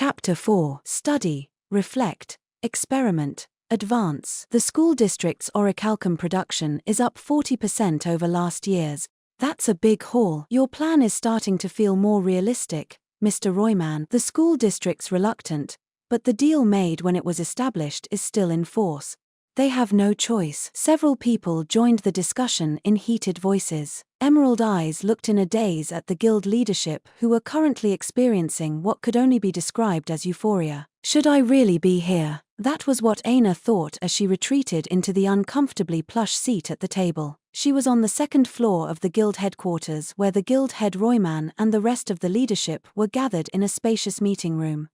Chapter 4. Study, Reflect, Experiment, Advance. The school district's orichalcum production is up 40% over last year's. That's a big haul. Your plan is starting to feel more realistic, Mr. Royman. The school district's reluctant, but the deal made when it was established is still in force. They have no choice. Several people joined the discussion in heated voices. Emerald eyes looked in a daze at the guild leadership who were currently experiencing what could only be described as euphoria. Should I really be here? That was what Aina thought as she retreated into the uncomfortably plush seat at the table. She was on the second floor of the guild headquarters where the guild head Royman and the rest of the leadership were gathered in a spacious meeting room.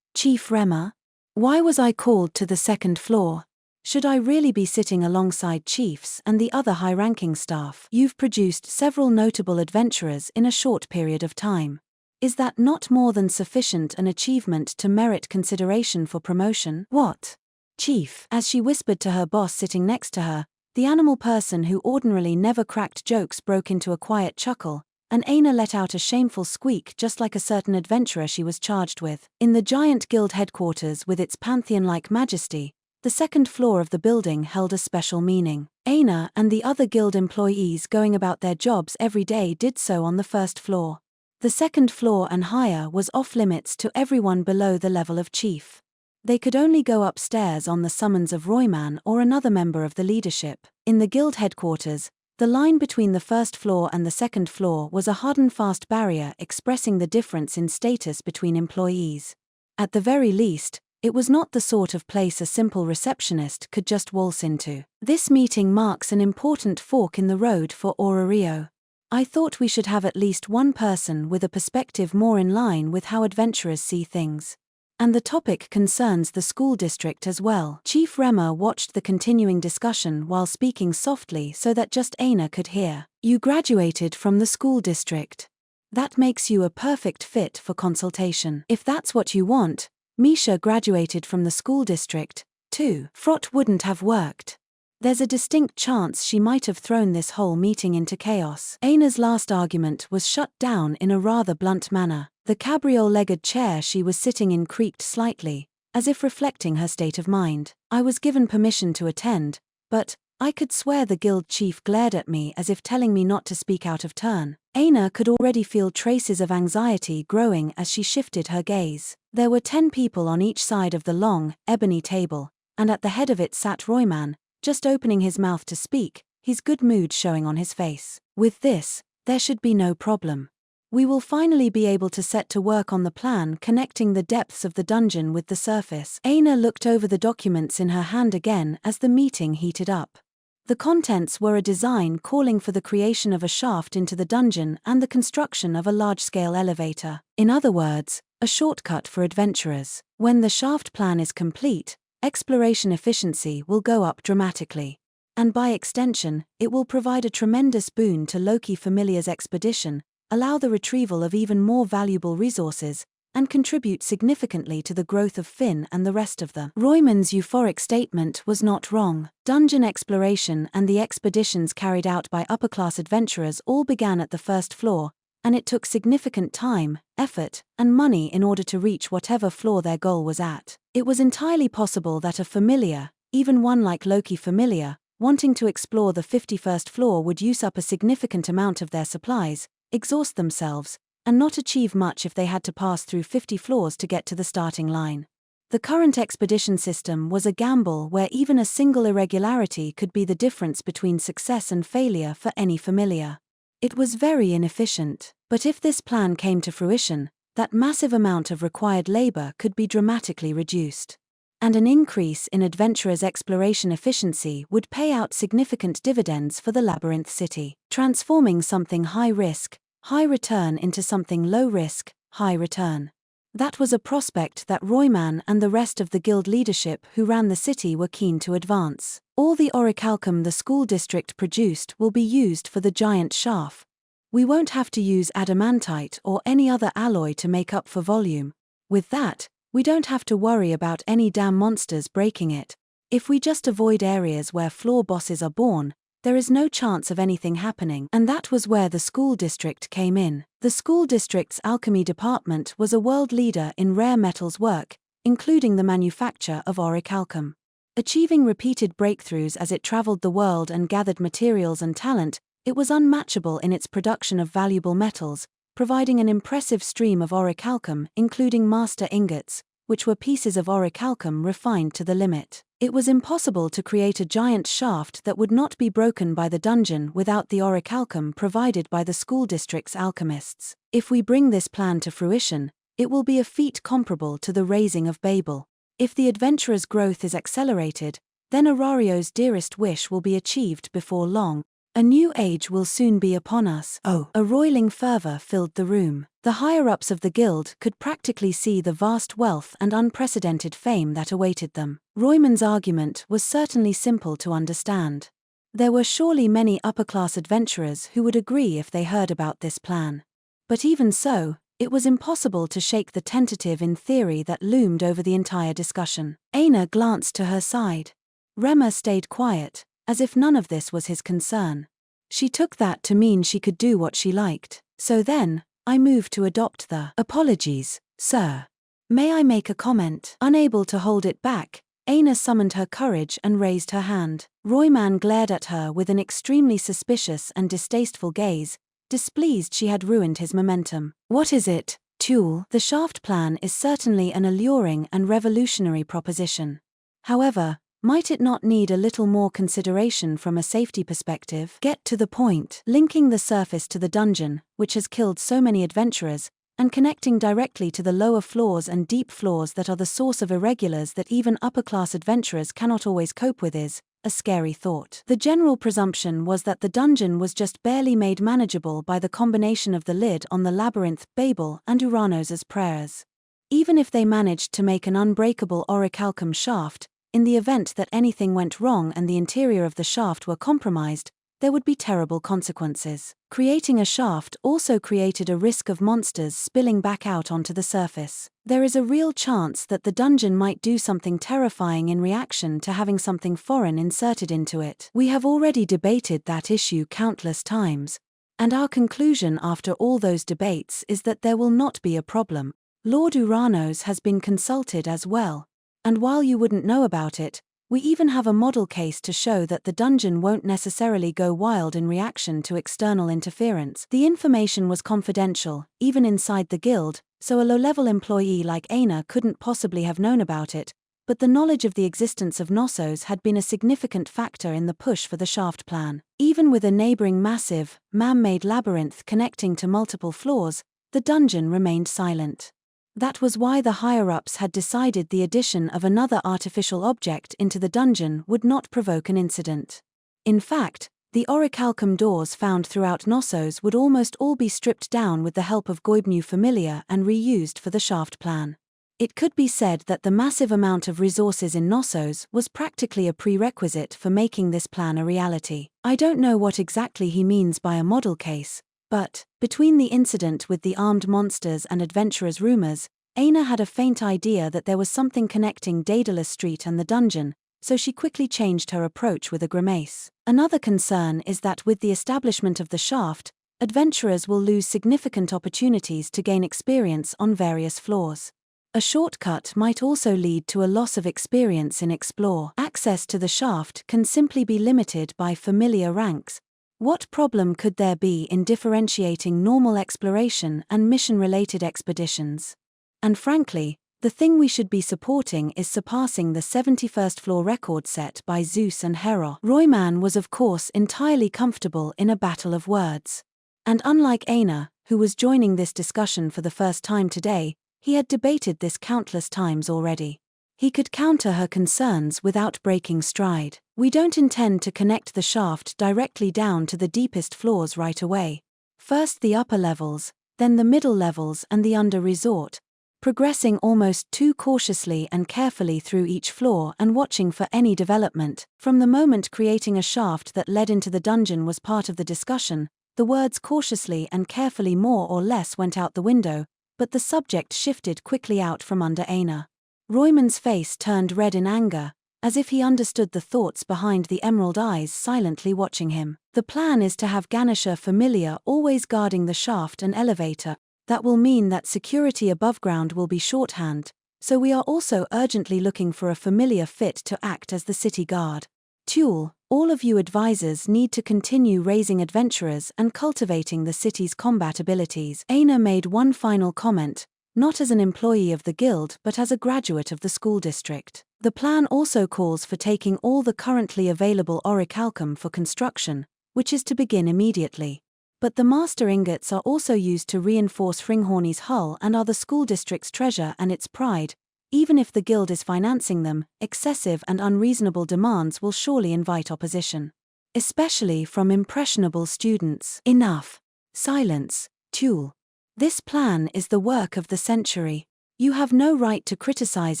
Chief Rema? Why was I called to the second floor? Should I really be sitting alongside chiefs and the other high-ranking staff? You've produced several notable adventurers in a short period of time. Is that not more than sufficient an achievement to merit consideration for promotion? What? Chief, as she whispered to her boss sitting next to her, the animal person who ordinarily never cracked jokes broke into a quiet chuckle, and Aina let out a shameful squeak just like a certain adventurer she was charged with. In the giant guild headquarters with its pantheon-like majesty, the second floor of the building held a special meaning. Aina and the other guild employees going about their jobs every day did so on the first floor. The second floor and higher was off-limits to everyone below the level of chief. They could only go upstairs on the summons of Royman or another member of the leadership. In the guild headquarters, the line between the first floor and the second floor was a hard and fast barrier expressing the difference in status between employees. At the very least, it was not the sort of place a simple receptionist could just waltz into. This meeting marks an important fork in the road for Aurario. I thought we should have at least one person with a perspective more in line with how adventurers see things. And the topic concerns the school district as well. Chief Rema watched the continuing discussion while speaking softly so that just Aina could hear. You graduated from the school district. That makes you a perfect fit for consultation. If that's what you want, Misha graduated from the school district, too. Frot wouldn't have worked. There's a distinct chance she might have thrown this whole meeting into chaos. Aina's last argument was shut down in a rather blunt manner. The cabriole-legged chair she was sitting in creaked slightly, as if reflecting her state of mind. I was given permission to attend, but I could swear the guild chief glared at me as if telling me not to speak out of turn. Aina could already feel traces of anxiety growing as she shifted her gaze. There were 10 people on each side of the long, ebony table, and at the head of it sat Royman, just opening his mouth to speak, his good mood showing on his face. With this, there should be no problem. We will finally be able to set to work on the plan connecting the depths of the dungeon with the surface. Aina looked over the documents in her hand again as the meeting heated up. The contents were a design calling for the creation of a shaft into the dungeon and the construction of a large-scale elevator. In other words, a shortcut for adventurers. When the shaft plan is complete, exploration efficiency will go up dramatically. And by extension, it will provide a tremendous boon to Loki Familiar's expedition, allow the retrieval of even more valuable resources, and contribute significantly to the growth of Finn and the rest of the. Royman's euphoric statement was not wrong. Dungeon exploration and the expeditions carried out by upper-class adventurers all began at the first floor, and it took significant time, effort, and money in order to reach whatever floor their goal was at. It was entirely possible that a familiar, even one like Loki Familiar, wanting to explore the 51st floor would use up a significant amount of their supplies, exhaust themselves, and not achieve much if they had to pass through 50 floors to get to the starting line. The current expedition system was a gamble where even a single irregularity could be the difference between success and failure for any familiar. It was very inefficient, but if this plan came to fruition, that massive amount of required labor could be dramatically reduced. And an increase in adventurers' exploration efficiency would pay out significant dividends for the Labyrinth City, transforming something high-risk, high-return into something low-risk, high-return. That was a prospect that Royman and the rest of the guild leadership who ran the city were keen to advance. All the orichalcum the school district produced will be used for the giant shaft. We won't have to use adamantite or any other alloy to make up for volume. With that, we don't have to worry about any damn monsters breaking it. If we just avoid areas where floor bosses are born, there is no chance of anything happening, and that was where the school district came in. The school district's alchemy department was a world leader in rare metals work, including the manufacture of orichalcum. Achieving repeated breakthroughs as it traveled the world and gathered materials and talent, it was unmatchable in its production of valuable metals, providing an impressive stream of orichalcum, including master ingots, which were pieces of orichalcum refined to the limit. It was impossible to create a giant shaft that would not be broken by the dungeon without the orichalcum provided by the school district's alchemists. If we bring this plan to fruition, it will be a feat comparable to the raising of Babel. If the adventurer's growth is accelerated, then Arario's dearest wish will be achieved before long. A new age will soon be upon us. Oh, a roiling fervor filled the room. The higher-ups of the guild could practically see the vast wealth and unprecedented fame that awaited them. Royman's argument was certainly simple to understand. There were surely many upper-class adventurers who would agree if they heard about this plan. But even so, it was impossible to shake the tentative in theory that loomed over the entire discussion. Aina glanced to her side. Rema stayed quiet, as if none of this was his concern. She took that to mean she could do what she liked. So then, I moved to adopt the apologies, sir. May I make a comment? Unable to hold it back, Aina summoned her courage and raised her hand. Royman glared at her with an extremely suspicious and distasteful gaze, displeased she had ruined his momentum. What is it, Tulle? The shaft plan is certainly an alluring and revolutionary proposition. However, might it not need a little more consideration from a safety perspective? Get to the point. Linking the surface to the dungeon, which has killed so many adventurers, and connecting directly to the lower floors and deep floors that are the source of irregulars that even upper-class adventurers cannot always cope with is a scary thought. The general presumption was that the dungeon was just barely made manageable by the combination of the lid on the labyrinth, Babel, and Uranos's prayers. Even if they managed to make an unbreakable orichalcum shaft, in the event that anything went wrong and the interior of the shaft were compromised, there would be terrible consequences. Creating a shaft also created a risk of monsters spilling back out onto the surface. There is a real chance that the dungeon might do something terrifying in reaction to having something foreign inserted into it. We have already debated that issue countless times, and our conclusion after all those debates is that there will not be a problem. Lord Uranos has been consulted as well. And while you wouldn't know about it, we even have a model case to show that the dungeon won't necessarily go wild in reaction to external interference. The information was confidential, even inside the guild, so a low-level employee like Aina couldn't possibly have known about it, but the knowledge of the existence of Knossos had been a significant factor in the push for the shaft plan. Even with a neighboring massive, man-made labyrinth connecting to multiple floors, the dungeon remained silent. That was why the higher-ups had decided the addition of another artificial object into the dungeon would not provoke an incident. In fact, the orichalcum doors found throughout Knossos would almost all be stripped down with the help of Goibnu Familiar and reused for the shaft plan. It could be said that the massive amount of resources in Knossos was practically a prerequisite for making this plan a reality. I don't know what exactly he means by a model case, but, between the incident with the armed monsters and adventurers' rumors, Aina had a faint idea that there was something connecting Daedalus Street and the dungeon, so she quickly changed her approach with a grimace. Another concern is that with the establishment of the shaft, adventurers will lose significant opportunities to gain experience on various floors. A shortcut might also lead to a loss of experience in Explore. Access to the shaft can simply be limited by familiar ranks. What problem could there be in differentiating normal exploration and mission-related expeditions? And frankly, the thing we should be supporting is surpassing the 71st floor record set by Zeus and Hera. Royman was of course entirely comfortable in a battle of words. And unlike Aina, who was joining this discussion for the first time today, he had debated this countless times already. He could counter her concerns without breaking stride. We don't intend to connect the shaft directly down to the deepest floors right away. First the upper levels, then the middle levels and the under-resort, progressing almost too cautiously and carefully through each floor and watching for any development. From the moment creating a shaft that led into the dungeon was part of the discussion, the words cautiously and carefully more or less went out the window, but the subject shifted quickly out from under Aina. Royman's face turned red in anger, as if he understood the thoughts behind the emerald eyes silently watching him. The plan is to have Ganesha familiar always guarding the shaft and elevator. That will mean that security above ground will be shorthand, so we are also urgently looking for a familiar fit to act as the city guard. Tulle, all of you advisors need to continue raising adventurers and cultivating the city's combat abilities. Aina made one final comment, not as an employee of the guild but as a graduate of the school district. The plan also calls for taking all the currently available orichalcum for construction, which is to begin immediately. But the master ingots are also used to reinforce Fringhorny's hull and are the school district's treasure and its pride. Even if the guild is financing them, excessive and unreasonable demands will surely invite opposition. Especially from impressionable students. Enough. Silence, Tulle. This plan is the work of the century. You have no right to criticize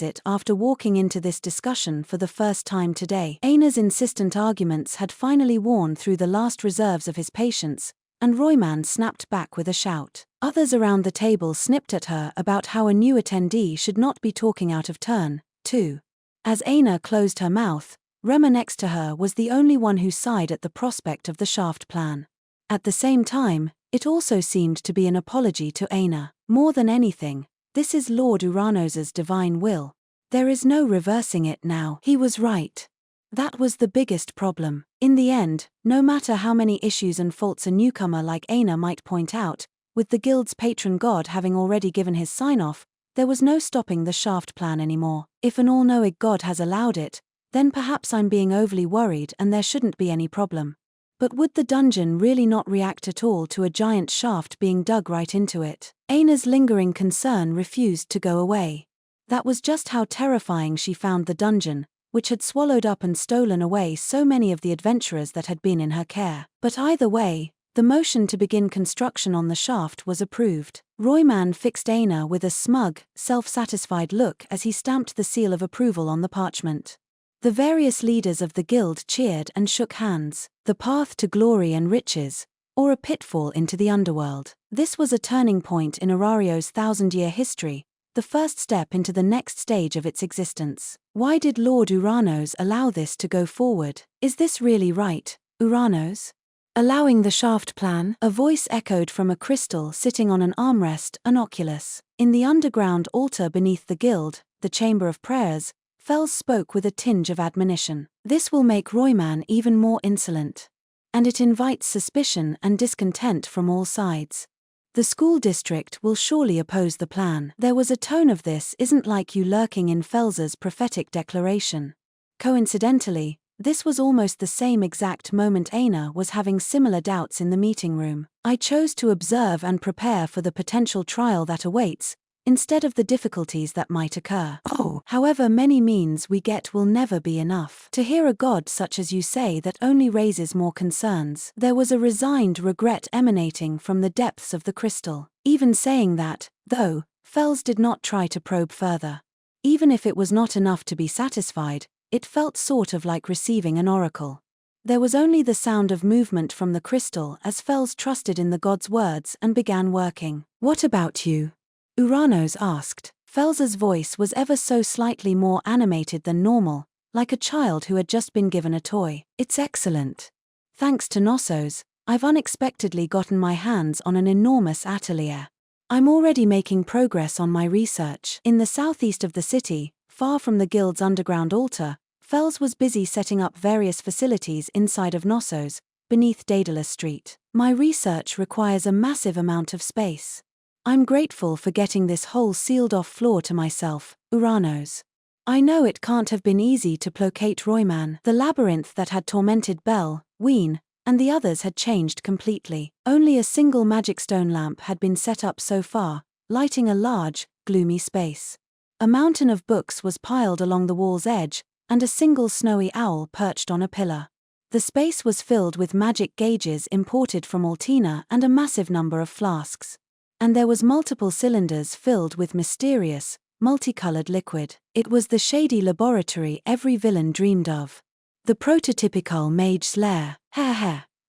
it after walking into this discussion for the first time today. Aina's insistent arguments had finally worn through the last reserves of his patience, and Royman snapped back with a shout. Others around the table snipped at her about how a new attendee should not be talking out of turn, too. As Aina closed her mouth, Rema next to her was the only one who sighed at the prospect of the shaft plan. At the same time, it also seemed to be an apology to Aina. More than anything, this is Lord Uranos's divine will. There is no reversing it now. He was right. That was the biggest problem. In the end, no matter how many issues and faults a newcomer like Aina might point out, with the guild's patron god having already given his sign-off, there was no stopping the shaft plan anymore. If an all-knowing god has allowed it, then perhaps I'm being overly worried and there shouldn't be any problem. But would the dungeon really not react at all to a giant shaft being dug right into it? Aina's lingering concern refused to go away. That was just how terrifying she found the dungeon, which had swallowed up and stolen away so many of the adventurers that had been in her care. But either way, the motion to begin construction on the shaft was approved. Royman fixed Aina with a smug, self-satisfied look as he stamped the seal of approval on the parchment. The various leaders of the guild cheered and shook hands. The path to glory and riches, or a pitfall into the underworld. This was a turning point in Arario's 1,000-year history, the first step into the next stage of its existence. Why did Lord Uranos allow this to go forward? Is this really right, Uranos? Allowing the shaft plan? A voice echoed from a crystal sitting on an armrest, an oculus. In the underground altar beneath the guild, the chamber of prayers, Fels spoke with a tinge of admonition. This will make Royman even more insolent. And it invites suspicion and discontent from all sides. The school district will surely oppose the plan. There was a tone of this isn't like you lurking in Fels's prophetic declaration. Coincidentally, this was almost the same exact moment Aina was having similar doubts in the meeting room. I chose to observe and prepare for the potential trial that awaits, instead of the difficulties that might occur. However many means we get will never be enough. To hear a god such as you say that only raises more concerns. There was a resigned regret emanating from the depths of the crystal. Even saying that, though, Fels did not try to probe further. Even if it was not enough to be satisfied, it felt sort of like receiving an oracle. There was only the sound of movement from the crystal as Fels trusted in the god's words and began working. What about you? Uranos asked. Fels's voice was ever so slightly more animated than normal, like a child who had just been given a toy. It's excellent. Thanks to Knossos, I've unexpectedly gotten my hands on an enormous atelier. I'm already making progress on my research. In the southeast of the city, far from the guild's underground altar, Fels was busy setting up various facilities inside of Knossos, beneath Daedalus Street. My research requires a massive amount of space. I'm grateful for getting this whole sealed-off floor to myself, Uranos. I know it can't have been easy to placate Royman. The labyrinth that had tormented Belle, Ween, and the others had changed completely. Only a single magic stone lamp had been set up so far, lighting a large, gloomy space. A mountain of books was piled along the wall's edge, and a single snowy owl perched on a pillar. The space was filled with magic gauges imported from Altina and a massive number of flasks. And there was multiple cylinders filled with mysterious, multicolored liquid. It was the shady laboratory every villain dreamed of. The prototypical mage's lair.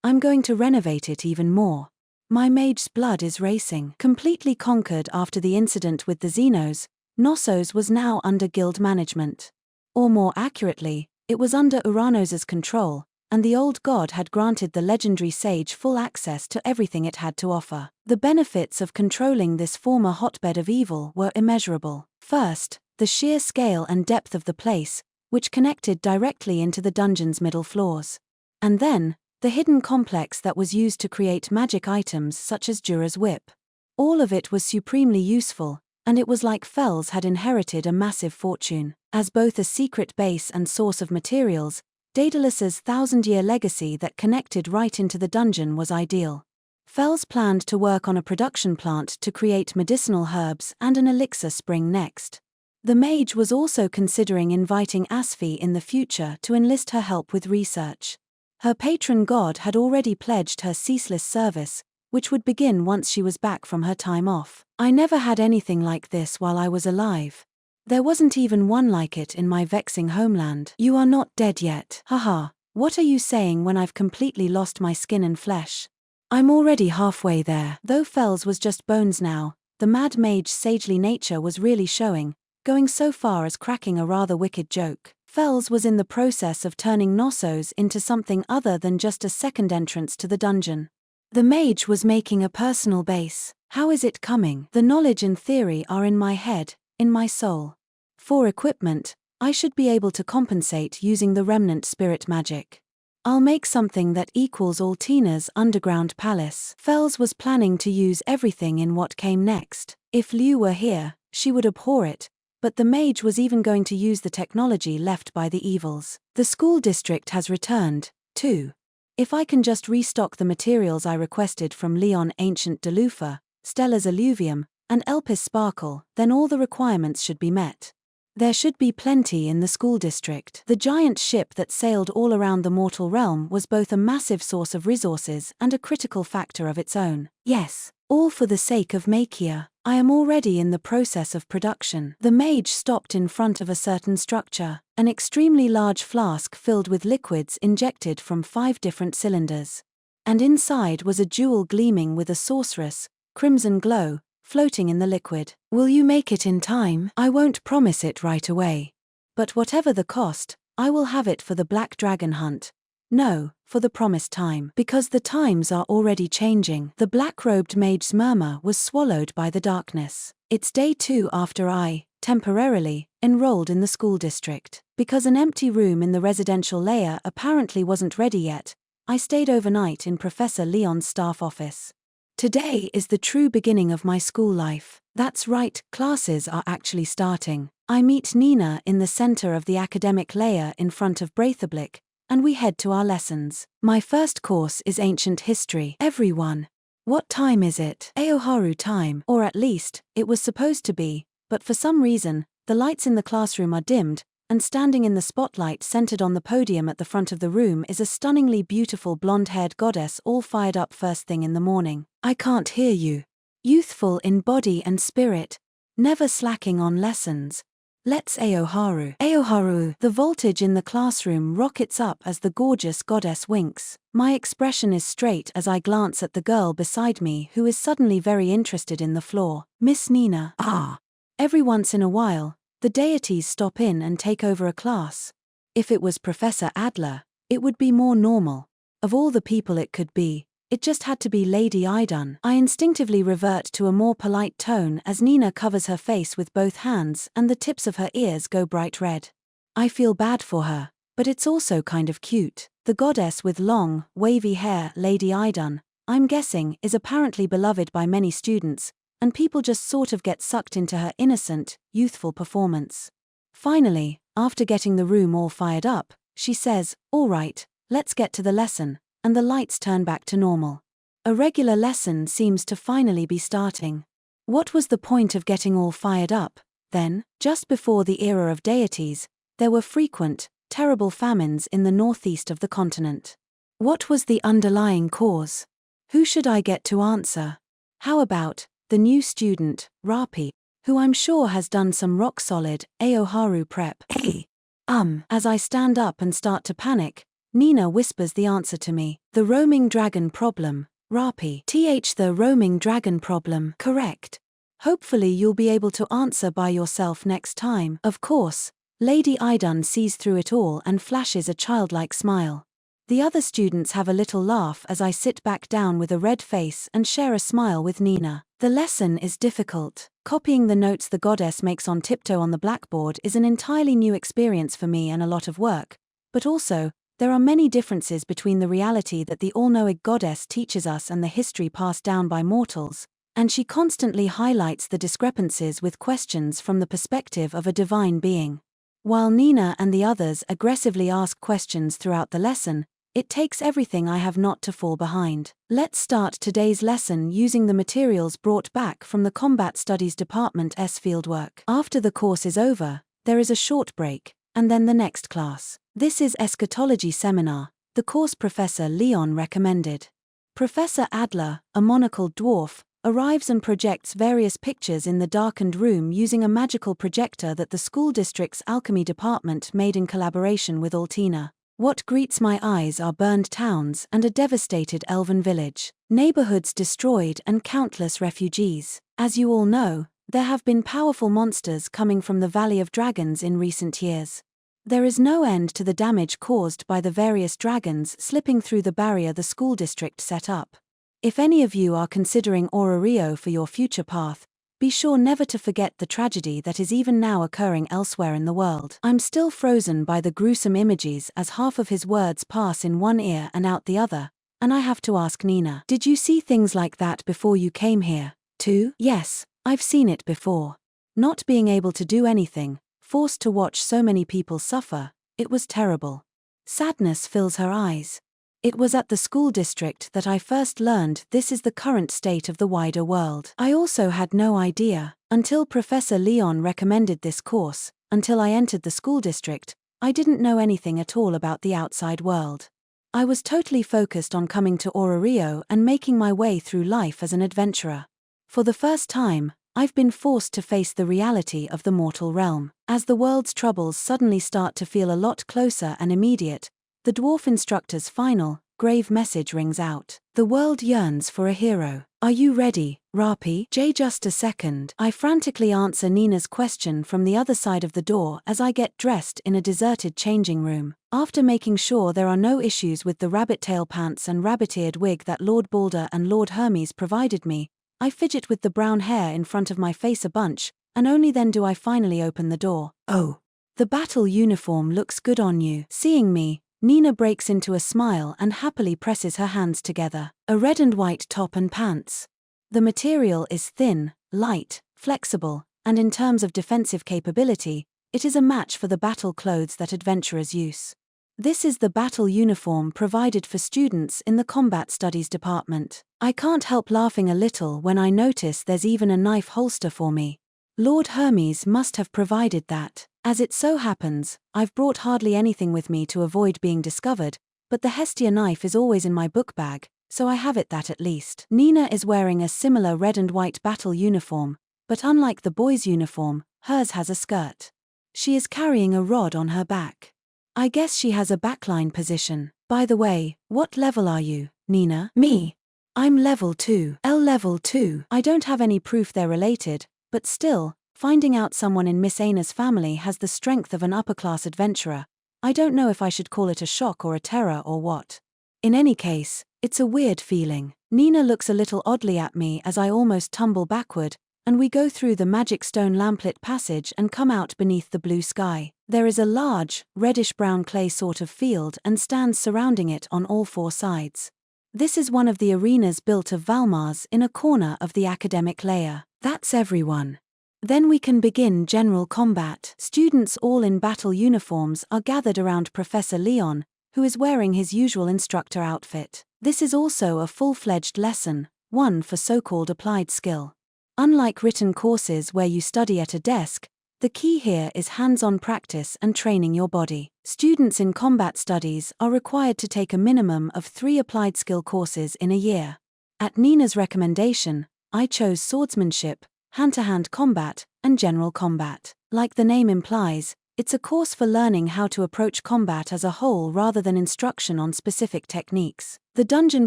I'm going to renovate it even more. My mage's blood is racing. Completely conquered after the incident with the Xenos, Knossos was now under guild management. Or more accurately, it was under Uranos's control, and the old god had granted the legendary sage full access to everything it had to offer. The benefits of controlling this former hotbed of evil were immeasurable. First, the sheer scale and depth of the place, which connected directly into the dungeon's middle floors. And then, the hidden complex that was used to create magic items such as Jura's whip. All of it was supremely useful, and it was like Fells had inherited a massive fortune. As both a secret base and source of materials, Daedalus's thousand-year legacy that connected right into the dungeon was ideal. Fells planned to work on a production plant to create medicinal herbs and an elixir spring next. The mage was also considering inviting Asfi in the future to enlist her help with research. Her patron god had already pledged her ceaseless service, which would begin once she was back from her time off. I never had anything like this while I was alive. There wasn't even one like it in my vexing homeland. You are not dead yet. Haha, what are you saying when I've completely lost my skin and flesh? I'm already halfway there. Though Fells was just bones now, the mad mage's sagely nature was really showing, going so far as cracking a rather wicked joke. Fells was in the process of turning Knossos into something other than just a second entrance to the dungeon. The mage was making a personal base. How is it coming? The knowledge and theory are in my head, in my soul. For equipment, I should be able to compensate using the remnant spirit magic. I'll make something that equals Altina's underground palace. Fells was planning to use everything in what came next. If Liu were here, she would abhor it, but the mage was even going to use the technology left by the evils. The school district has returned, too. If I can just restock the materials I requested from Leon Ancient Delufa, Stella's Alluvium, and Elpis Sparkle, then all the requirements should be met. There should be plenty in the school district. The giant ship that sailed all around the mortal realm was both a massive source of resources and a critical factor of its own. Yes, all for the sake of Makia. I am already in the process of production. The mage stopped in front of a certain structure, an extremely large flask filled with liquids injected from 5 different cylinders. And inside was a jewel gleaming with a sorcerous, crimson glow, floating in the liquid. Will you make it in time? I won't promise it right away. But whatever the cost, I will have it for the Black Dragon hunt. No, for the promised time. Because the times are already changing. The black-robed mage's murmur was swallowed by the darkness. It's day 2 after I, temporarily, enrolled in the school district. Because an empty room in the residential layer apparently wasn't ready yet, I stayed overnight in Professor Leon's staff office. Today is the true beginning of my school life. That's right, classes are actually starting. I meet Nina in the center of the academic layer in front of Braithablik, and we head to our lessons. My first course is ancient history. Everyone. What time is it? Aoharu time. Or at least, it was supposed to be, but for some reason, the lights in the classroom are dimmed, and standing in the spotlight centered on the podium at the front of the room is a stunningly beautiful blonde-haired goddess all fired up first thing in the morning. I can't hear you. Youthful in body and spirit, never slacking on lessons. Let's Aoharu. Aoharu. The voltage in the classroom rockets up as the gorgeous goddess winks. My expression is straight as I glance at the girl beside me who is suddenly very interested in the floor. Miss Nina. Ah. Every once in a while, the deities stop in and take over a class. If it was Professor Adler, it would be more normal. Of all the people it could be, it just had to be Lady Idun. I instinctively revert to a more polite tone as Nina covers her face with both hands and the tips of her ears go bright red. I feel bad for her, but it's also kind of cute. The goddess with long, wavy hair, Lady Idun, I'm guessing, is apparently beloved by many students, and people just sort of get sucked into her innocent, youthful performance. Finally, after getting the room all fired up, she says, "All right, let's get to the lesson," and the lights turn back to normal. A regular lesson seems to finally be starting. What was the point of getting all fired up, then? Just before the era of deities, there were frequent, terrible famines in the northeast of the continent. What was the underlying cause? Who should I get to answer? How about the new student, Rapi, who I'm sure has done some rock-solid Aoharu prep? Hey. As I stand up and start to panic, Nina whispers the answer to me. The roaming dragon problem, Rapi. The roaming dragon problem. Correct. Hopefully you'll be able to answer by yourself next time. Of course, Lady Idun sees through it all and flashes a childlike smile. The other students have a little laugh as I sit back down with a red face and share a smile with Nina. The lesson is difficult. Copying the notes the goddess makes on tiptoe on the blackboard is an entirely new experience for me and a lot of work. But also, there are many differences between the reality that the all-knowing goddess teaches us and the history passed down by mortals, and she constantly highlights the discrepancies with questions from the perspective of a divine being. While Nina and the others aggressively ask questions throughout the lesson, it takes everything I have not to fall behind. Let's start today's lesson using the materials brought back from the Combat Studies Department's fieldwork. After the course is over, there is a short break, and then the next class. This is Eschatology Seminar, the course Professor Leon recommended. Professor Adler, a monocled dwarf, arrives and projects various pictures in the darkened room using a magical projector that the school district's alchemy department made in collaboration with Altina. What greets my eyes are burned towns and a devastated elven village, neighborhoods destroyed and countless refugees. As you all know, there have been powerful monsters coming from the Valley of Dragons in recent years. There is no end to the damage caused by the various dragons slipping through the barrier the school district set up. If any of you are considering Ororio for your future path, be sure never to forget the tragedy that is even now occurring elsewhere in the world. I'm still frozen by the gruesome images as half of his words pass in one ear and out the other, and I have to ask Nina, did you see things like that before you came here, too? Yes, I've seen it before. Not being able to do anything, forced to watch so many people suffer, it was terrible. Sadness fills her eyes. It was at the school district that I first learned this is the current state of the wider world. I also had no idea, until Professor Leon recommended this course, until I entered the school district, I didn't know anything at all about the outside world. I was totally focused on coming to Ororio and making my way through life as an adventurer. For the first time, I've been forced to face the reality of the mortal realm. As the world's troubles suddenly start to feel a lot closer and immediate, the dwarf instructor's final, grave message rings out. The world yearns for a hero. Are you ready, Rapi? Just a second. I frantically answer Nina's question from the other side of the door as I get dressed in a deserted changing room. After making sure there are no issues with the rabbit tail pants and rabbit-eared wig that Lord Balder and Lord Hermes provided me, I fidget with the brown hair in front of my face a bunch, and only then do I finally open the door. Oh, the battle uniform looks good on you. Seeing me, Nina breaks into a smile and happily presses her hands together. A red and white top and pants. The material is thin, light, flexible, and in terms of defensive capability, it is a match for the battle clothes that adventurers use. This is the battle uniform provided for students in the Combat Studies Department. I can't help laughing a little when I notice there's even a knife holster for me. Lord Hermes must have provided that. As it so happens, I've brought hardly anything with me to avoid being discovered, but the Hestia knife is always in my book bag, so I have it that at least. Nina is wearing a similar red and white battle uniform, but unlike the boys' uniform, hers has a skirt. She is carrying a rod on her back. I guess she has a backline position. By the way, what level are you, Nina? Me. I'm level 2. Level 2. I don't have any proof they're related, but still, finding out someone in Miss Ana's family has the strength of an upper-class adventurer, I don't know if I should call it a shock or a terror or what. In any case, it's a weird feeling. Nina looks a little oddly at me as I almost tumble backward, and we go through the magic stone lamplit passage and come out beneath the blue sky. There is a large, reddish-brown clay sort of field and stands surrounding it on all four sides. This is one of the arenas built of Valmars in a corner of the academic layer. That's everyone. Then we can begin general combat. Students all in battle uniforms are gathered around Professor Leon, who is wearing his usual instructor outfit. This is also a full-fledged lesson, one for so-called applied skill. Unlike written courses where you study at a desk, the key here is hands-on practice and training your body. Students in combat studies are required to take a minimum of 3 applied skill courses in a year. At Nina's recommendation, I chose swordsmanship, hand-to-hand combat, and general combat. Like the name implies, it's a course for learning how to approach combat as a whole rather than instruction on specific techniques. The dungeon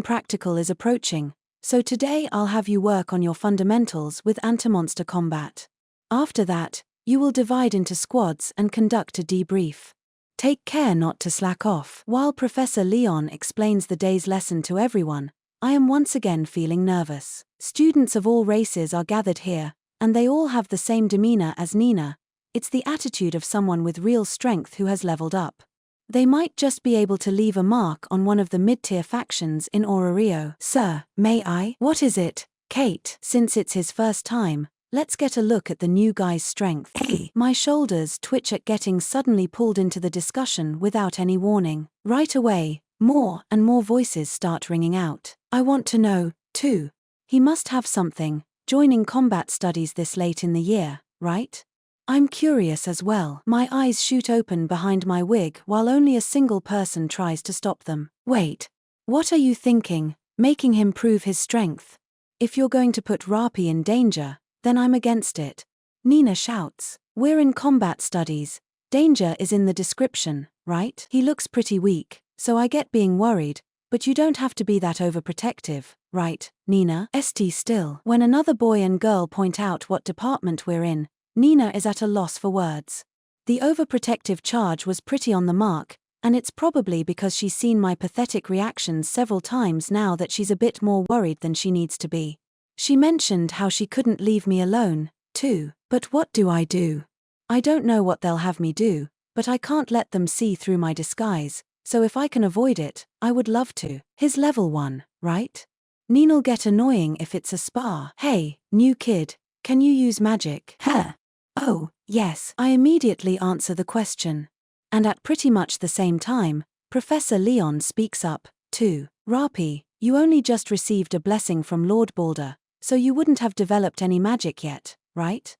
practical is approaching, so today I'll have you work on your fundamentals with anti-monster combat. After that, You will divide into squads and conduct a debrief. Take care not to slack off. While Professor Leon explains the day's lesson to everyone, I am once again feeling nervous. Students of all races are gathered here, and they all have the same demeanor as Nina. It's the attitude of someone with real strength who has leveled up. They might just be able to leave a mark on one of the mid-tier factions in Ororio. Sir, may I? What is it? Kate, since it's his first time, let's get a look at the new guy's strength. My shoulders twitch at getting suddenly pulled into the discussion without any warning. Right away, more and more voices start ringing out. I want to know, too. He must have something, joining combat studies this late in the year, right? I'm curious as well. My eyes shoot open behind my wig while only a single person tries to stop them. Wait. What are you thinking? Making him prove his strength? If you're going to put Rapi in danger, then I'm against it. Nina shouts. We're in combat studies. Danger is in the description, right? He looks pretty weak, so I get being worried, but you don't have to be that overprotective, right, Nina? St still. When another boy and girl point out what department we're in, Nina is at a loss for words. The overprotective charge was pretty on the mark, and it's probably because she's seen my pathetic reactions several times now that she's a bit more worried than she needs to be. She mentioned how she couldn't leave me alone, too. But what do? I don't know what they'll have me do, but I can't let them see through my disguise, so if I can avoid it, I would love to. He's level 1, right? Nina'll get annoying if it's a spar. Hey, new kid, can you use magic? Oh, yes. I immediately answer the question. And at pretty much the same time, Professor Leon speaks up, too. Rapi, you only just received a blessing from Lord Balder, so you wouldn't have developed any magic yet, right?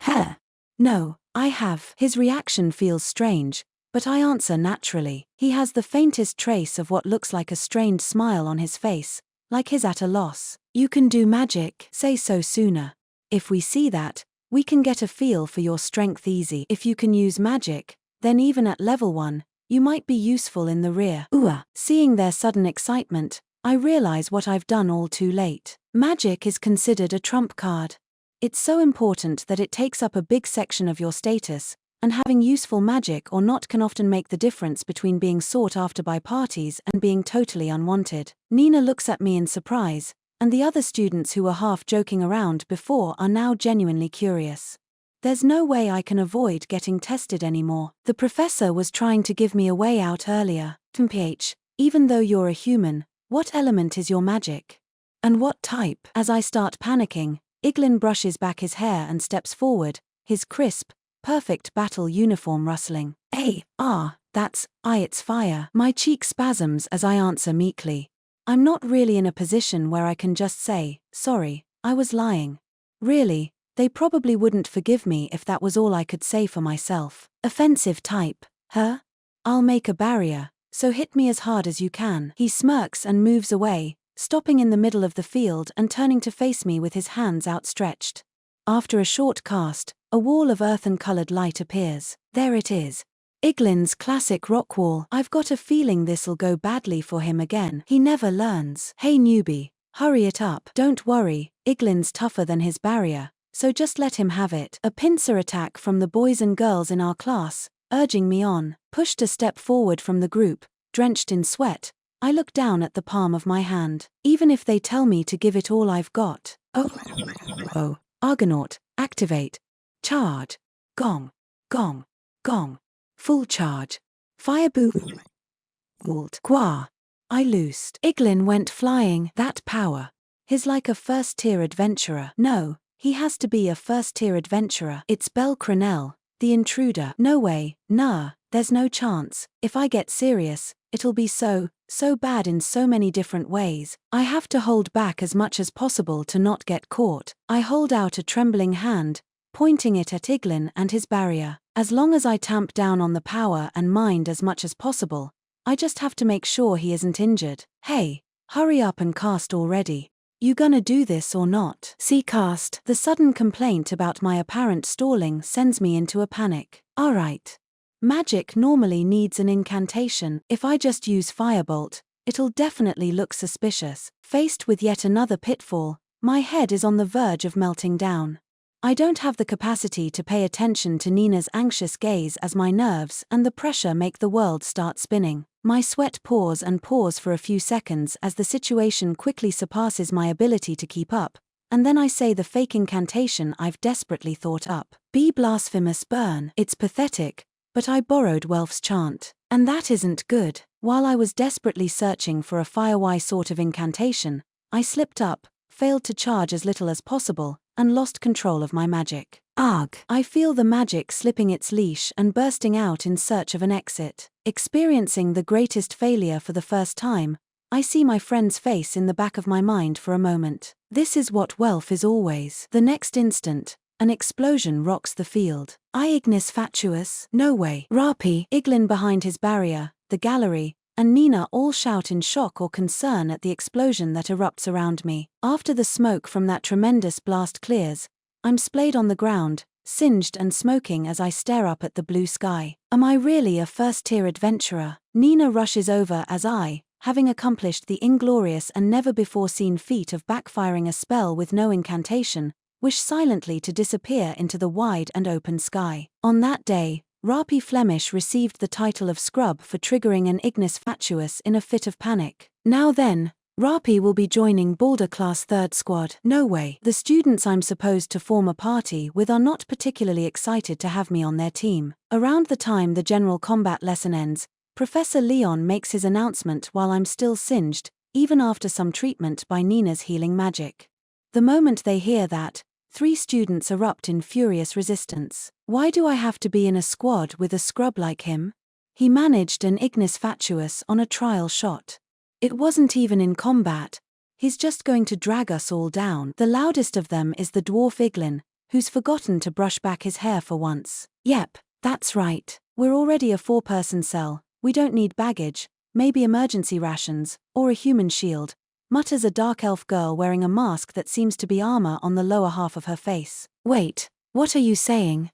No, I have. His reaction feels strange, but I answer naturally. He has the faintest trace of what looks like a strained smile on his face, like he's at a loss. You can do magic, say so sooner. If we see that, we can get a feel for your strength easy. If you can use magic, then even at level 1, you might be useful in the rear. Seeing their sudden excitement, I realize what I've done all too late. Magic is considered a trump card. It's so important that it takes up a big section of your status, and having useful magic or not can often make the difference between being sought after by parties and being totally unwanted. Nina looks at me in surprise, and the other students who were half joking around before are now genuinely curious. There's no way I can avoid getting tested anymore. The professor was trying to give me a way out earlier. Even though you're a human, what element is your magic? And what type? As I start panicking, Iglin brushes back his hair and steps forward, his crisp, perfect battle uniform rustling. It's fire. My cheek spasms as I answer meekly. I'm not really in a position where I can just say, sorry, I was lying. Really, they probably wouldn't forgive me if that was all I could say for myself. Offensive type, huh? I'll make a barrier, so hit me as hard as you can. He smirks and moves away, stopping in the middle of the field and turning to face me with his hands outstretched. After a short cast, a wall of earthen-colored light appears. There it is. Iglin's classic rock wall. I've got a feeling this'll go badly for him again. He never learns. Hey newbie, hurry it up. Don't worry, Iglin's tougher than his barrier, so just let him have it. A pincer attack from the boys and girls in our class, urging me on. Pushed a step forward from the group, drenched in sweat, I look down at the palm of my hand. Even if they tell me to give it all I've got. Argonaut, activate. Charge. Gong. Gong. Gong. Full charge. Fire boom. Walt. Qua. I loosed. Iglin went flying. That power. He's like a first-tier adventurer. No, he has to be a first-tier adventurer. It's Bel Cronell, the intruder. No way, nah, there's no chance. If I get serious, it'll be so bad in so many different ways. I have to hold back as much as possible to not get caught. I hold out a trembling hand, pointing it at Iglin and his barrier. As long as I tamp down on the power and mind as much as possible, I just have to make sure he isn't injured. Hey, hurry up and cast already. You gonna do this or not? See cast. The sudden complaint about my apparent stalling sends me into a panic. Alright. Magic normally needs an incantation. If I just use Firebolt, it'll definitely look suspicious. Faced with yet another pitfall, my head is on the verge of melting down. I don't have the capacity to pay attention to Nina's anxious gaze as my nerves and the pressure make the world start spinning. My sweat pours and pours for a few seconds as the situation quickly surpasses my ability to keep up, and then I say the fake incantation I've desperately thought up. Be blasphemous burn. It's pathetic, but I borrowed Welf's chant. And that isn't good. While I was desperately searching for a firewire sort of incantation, I slipped up, failed to charge as little as possible, and lost control of my magic. Ugh! I feel the magic slipping its leash and bursting out in search of an exit. Experiencing the greatest failure for the first time, I see my friend's face in the back of my mind for a moment. This is what Welf is always. The next instant, an explosion rocks the field. Ignis fatuus? No way. Rapi, Iglin behind his barrier, the gallery, and Nina all shout in shock or concern at the explosion that erupts around me. After the smoke from that tremendous blast clears, I'm splayed on the ground, singed and smoking as I stare up at the blue sky. Am I really a first-tier adventurer? Nina rushes over as I, having accomplished the inglorious and never-before-seen feat of backfiring a spell with no incantation, wish silently to disappear into the wide and open sky. On that day, Rapi Flemish received the title of Scrub for triggering an Ignis fatuus in a fit of panic. Now then, Rapi will be joining Boulder Class 3rd Squad. No way. The students I'm supposed to form a party with are not particularly excited to have me on their team. Around the time the general combat lesson ends, Professor Leon makes his announcement while I'm still singed, even after some treatment by Nina's healing magic. The moment they hear that, 3 students erupt in furious resistance. Why do I have to be in a squad with a scrub like him? He managed an Ignis fatuus on a trial shot. It wasn't even in combat. He's just going to drag us all down. The loudest of them is the dwarf Iglin, who's forgotten to brush back his hair for once. Yep, that's right. We're already a 4-person cell. We don't need baggage, maybe emergency rations, or a human shield, mutters a dark elf girl wearing a mask that seems to be armor on the lower half of her face. Wait, what are you saying?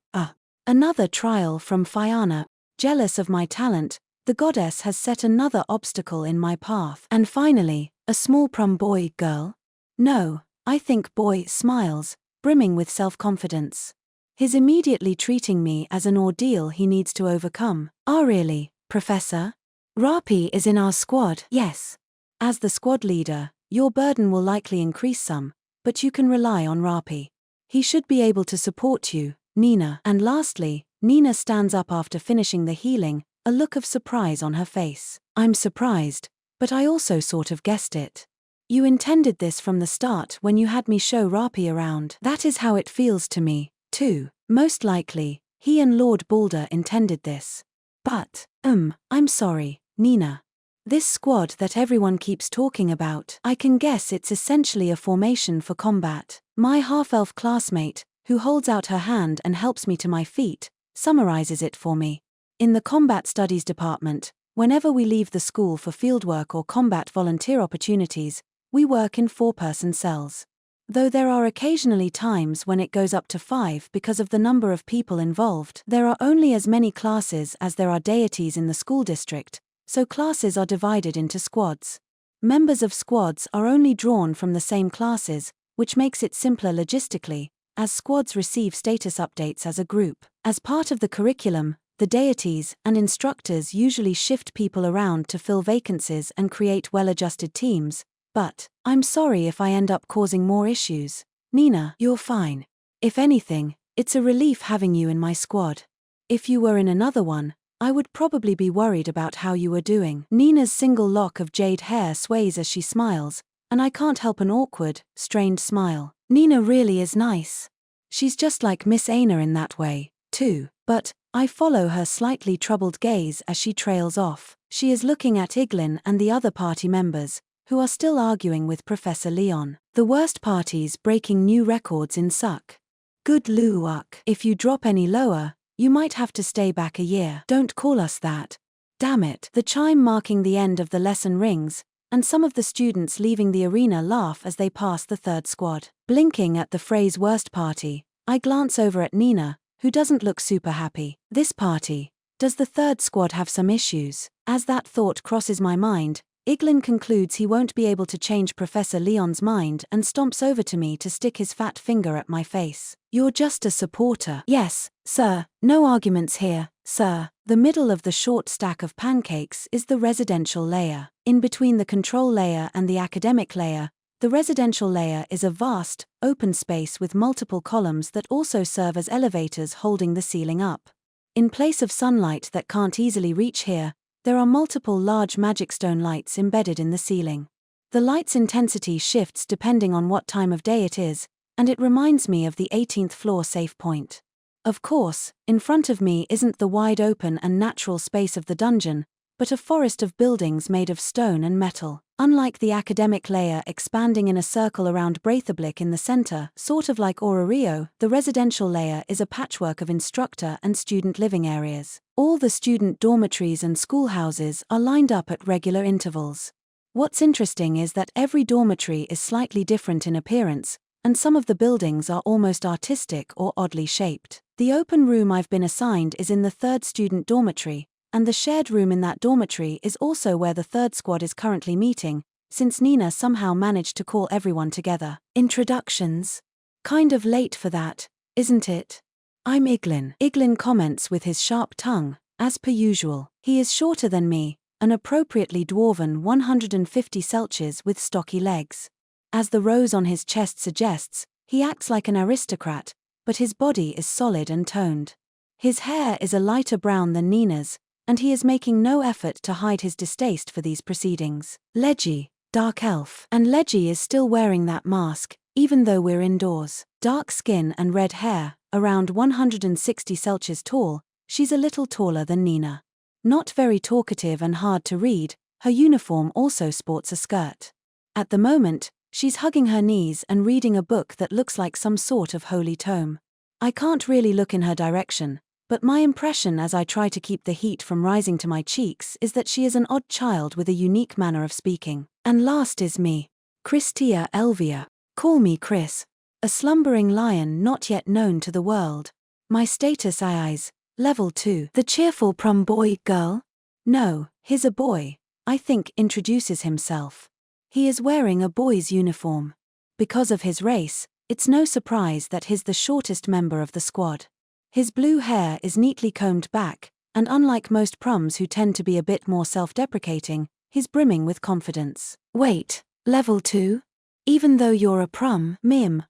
Another trial from Fianna. Jealous of my talent, the goddess has set another obstacle in my path. And finally, a small prom boy, girl? No, I think boy smiles, brimming with self-confidence. He's immediately treating me as an ordeal he needs to overcome. Really, Professor? Rapi is in our squad. Yes. As the squad leader, your burden will likely increase some, but you can rely on Rapi. He should be able to support you, Nina. And lastly, Nina stands up after finishing the healing, a look of surprise on her face. I'm surprised, but I also sort of guessed it. You intended this from the start when you had me show Rapi around. That is how it feels to me, too. Most likely, he and Lord Balder intended this. But, I'm sorry, Nina. This squad that everyone keeps talking about, I can guess it's essentially a formation for combat. My half-elf classmate, who holds out her hand and helps me to my feet, summarizes it for me. In the Combat Studies department, whenever we leave the school for fieldwork or combat volunteer opportunities, we work in 4-person cells. Though there are occasionally times when it goes up to 5 because of the number of people involved, there are only as many classes as there are deities in the school district, so classes are divided into squads. Members of squads are only drawn from the same classes, which makes it simpler logistically, as squads receive status updates as a group. As part of the curriculum, the deities and instructors usually shift people around to fill vacancies and create well-adjusted teams, but I'm sorry if I end up causing more issues. Nina, you're fine. If anything, it's a relief having you in my squad. If you were in another one, I would probably be worried about how you were doing. Nina's single lock of jade hair sways as she smiles, and I can't help an awkward, strained smile. Nina really is nice. She's just like Miss Aina in that way, too. But I follow her slightly troubled gaze as she trails off. She is looking at Iglin and the other party members, who are still arguing with Professor Leon. The worst parties breaking new records in suck. Good luck. If you drop any lower, you might have to stay back a year. Don't call us that. Damn it. The chime marking the end of the lesson rings, and some of the students leaving the arena laugh as they pass the 3rd squad. Blinking at the phrase worst party, I glance over at Nina, who doesn't look super happy. This party, does the 3rd squad have some issues? As that thought crosses my mind, Iglin concludes he won't be able to change Professor Leon's mind and stomps over to me to stick his fat finger at my face. You're just a supporter. Yes, sir, no arguments here, sir. The middle of the short stack of pancakes is the residential layer. In between the control layer and the academic layer, the residential layer is a vast, open space with multiple columns that also serve as elevators holding the ceiling up. In place of sunlight that can't easily reach here, there are multiple large magic stone lights embedded in the ceiling. The light's intensity shifts depending on what time of day it is, and it reminds me of the 18th floor save point. Of course, in front of me isn't the wide open and natural space of the dungeon, but a forest of buildings made of stone and metal. Unlike the academic layer expanding in a circle around Braithablick in the center, sort of like Aurario, the residential layer is a patchwork of instructor and student living areas. All the student dormitories and schoolhouses are lined up at regular intervals. What's interesting is that every dormitory is slightly different in appearance, and some of the buildings are almost artistic or oddly shaped. The open room I've been assigned is in the third student dormitory, and the shared room in that dormitory is also where the third squad is currently meeting, since Nina somehow managed to call everyone together. Introductions? Kind of late for that, isn't it? I'm Iglin. Iglin comments with his sharp tongue, as per usual. He is shorter than me, an appropriately dwarven 150 celches with stocky legs. As the rose on his chest suggests, he acts like an aristocrat, but his body is solid and toned. His hair is a lighter brown than Nina's, and he is making no effort to hide his distaste for these proceedings. Leggy, dark elf. And Leggy is still wearing that mask, even though we're indoors. Dark skin and red hair, around 160 celches tall, she's a little taller than Nina. Not very talkative and hard to read, her uniform also sports a skirt. At the moment, she's hugging her knees and reading a book that looks like some sort of holy tome. I can't really look in her direction, but my impression as I try to keep the heat from rising to my cheeks is that she is an odd child with a unique manner of speaking. And last is me, Christia Elvia. Call me Chris. A slumbering lion not yet known to the world. My status is level 2. The cheerful prom boy girl? No, he's a boy, I think introduces himself. He is wearing a boy's uniform. Because of his race, it's no surprise that he's the shortest member of the squad. His blue hair is neatly combed back, and unlike most proms who tend to be a bit more self-deprecating, he's brimming with confidence. Wait, level 2? Even though you're a prom, mim,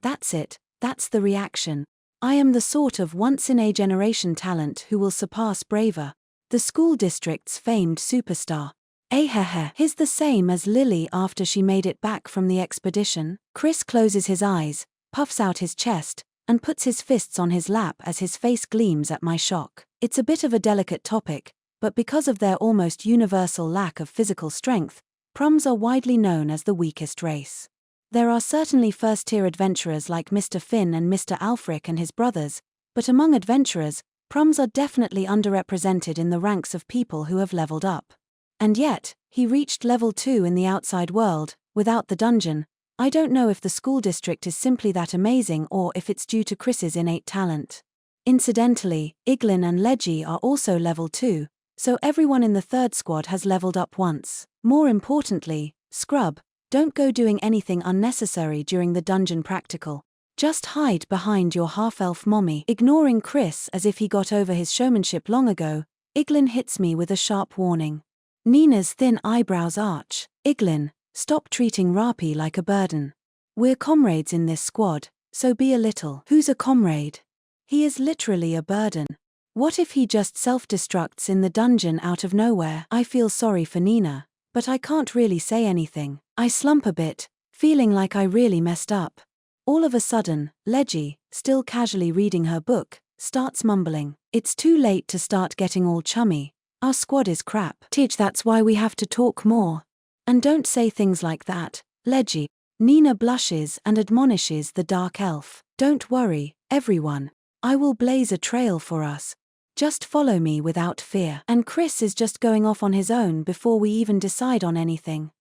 that's it, that's the reaction. I am the sort of once-in-a-generation talent who will surpass Braver, the school district's famed superstar. He's the same as Lily after she made it back from the expedition. Chris closes his eyes, puffs out his chest, and puts his fists on his lap as his face gleams at my shock. It's a bit of a delicate topic, but because of their almost universal lack of physical strength, proms are widely known as the weakest race. There are certainly first-tier adventurers like Mr. Finn and Mr. Alfric and his brothers, but among adventurers, proms are definitely underrepresented in the ranks of people who have leveled up. And yet, he reached level 2 in the outside world, without the dungeon. I don't know if the school district is simply that amazing or if it's due to Chris's innate talent. Incidentally, Iglin and Leggy are also level 2, so everyone in the third squad has leveled up once. More importantly, Scrub, don't go doing anything unnecessary during the dungeon practical. Just hide behind your half-elf mommy. Ignoring Chris as if he got over his showmanship long ago, Iglin hits me with a sharp warning. Nina's thin eyebrows arch. Iglin, stop treating Rapi like a burden. We're comrades in this squad, so be a little. Who's a comrade? He is literally a burden. What if he just self-destructs in the dungeon out of nowhere? I feel sorry for Nina, but I can't really say anything. I slump a bit, feeling like I really messed up. All of a sudden, Leggy, still casually reading her book, starts mumbling. It's too late to start getting all chummy. Our squad is crap. Tidge, that's why we have to talk more. And don't say things like that, Leggy. Nina blushes and admonishes the dark elf. Don't worry, everyone. I will blaze a trail for us. Just follow me without fear. And Chris is just going off on his own before we even decide on anything.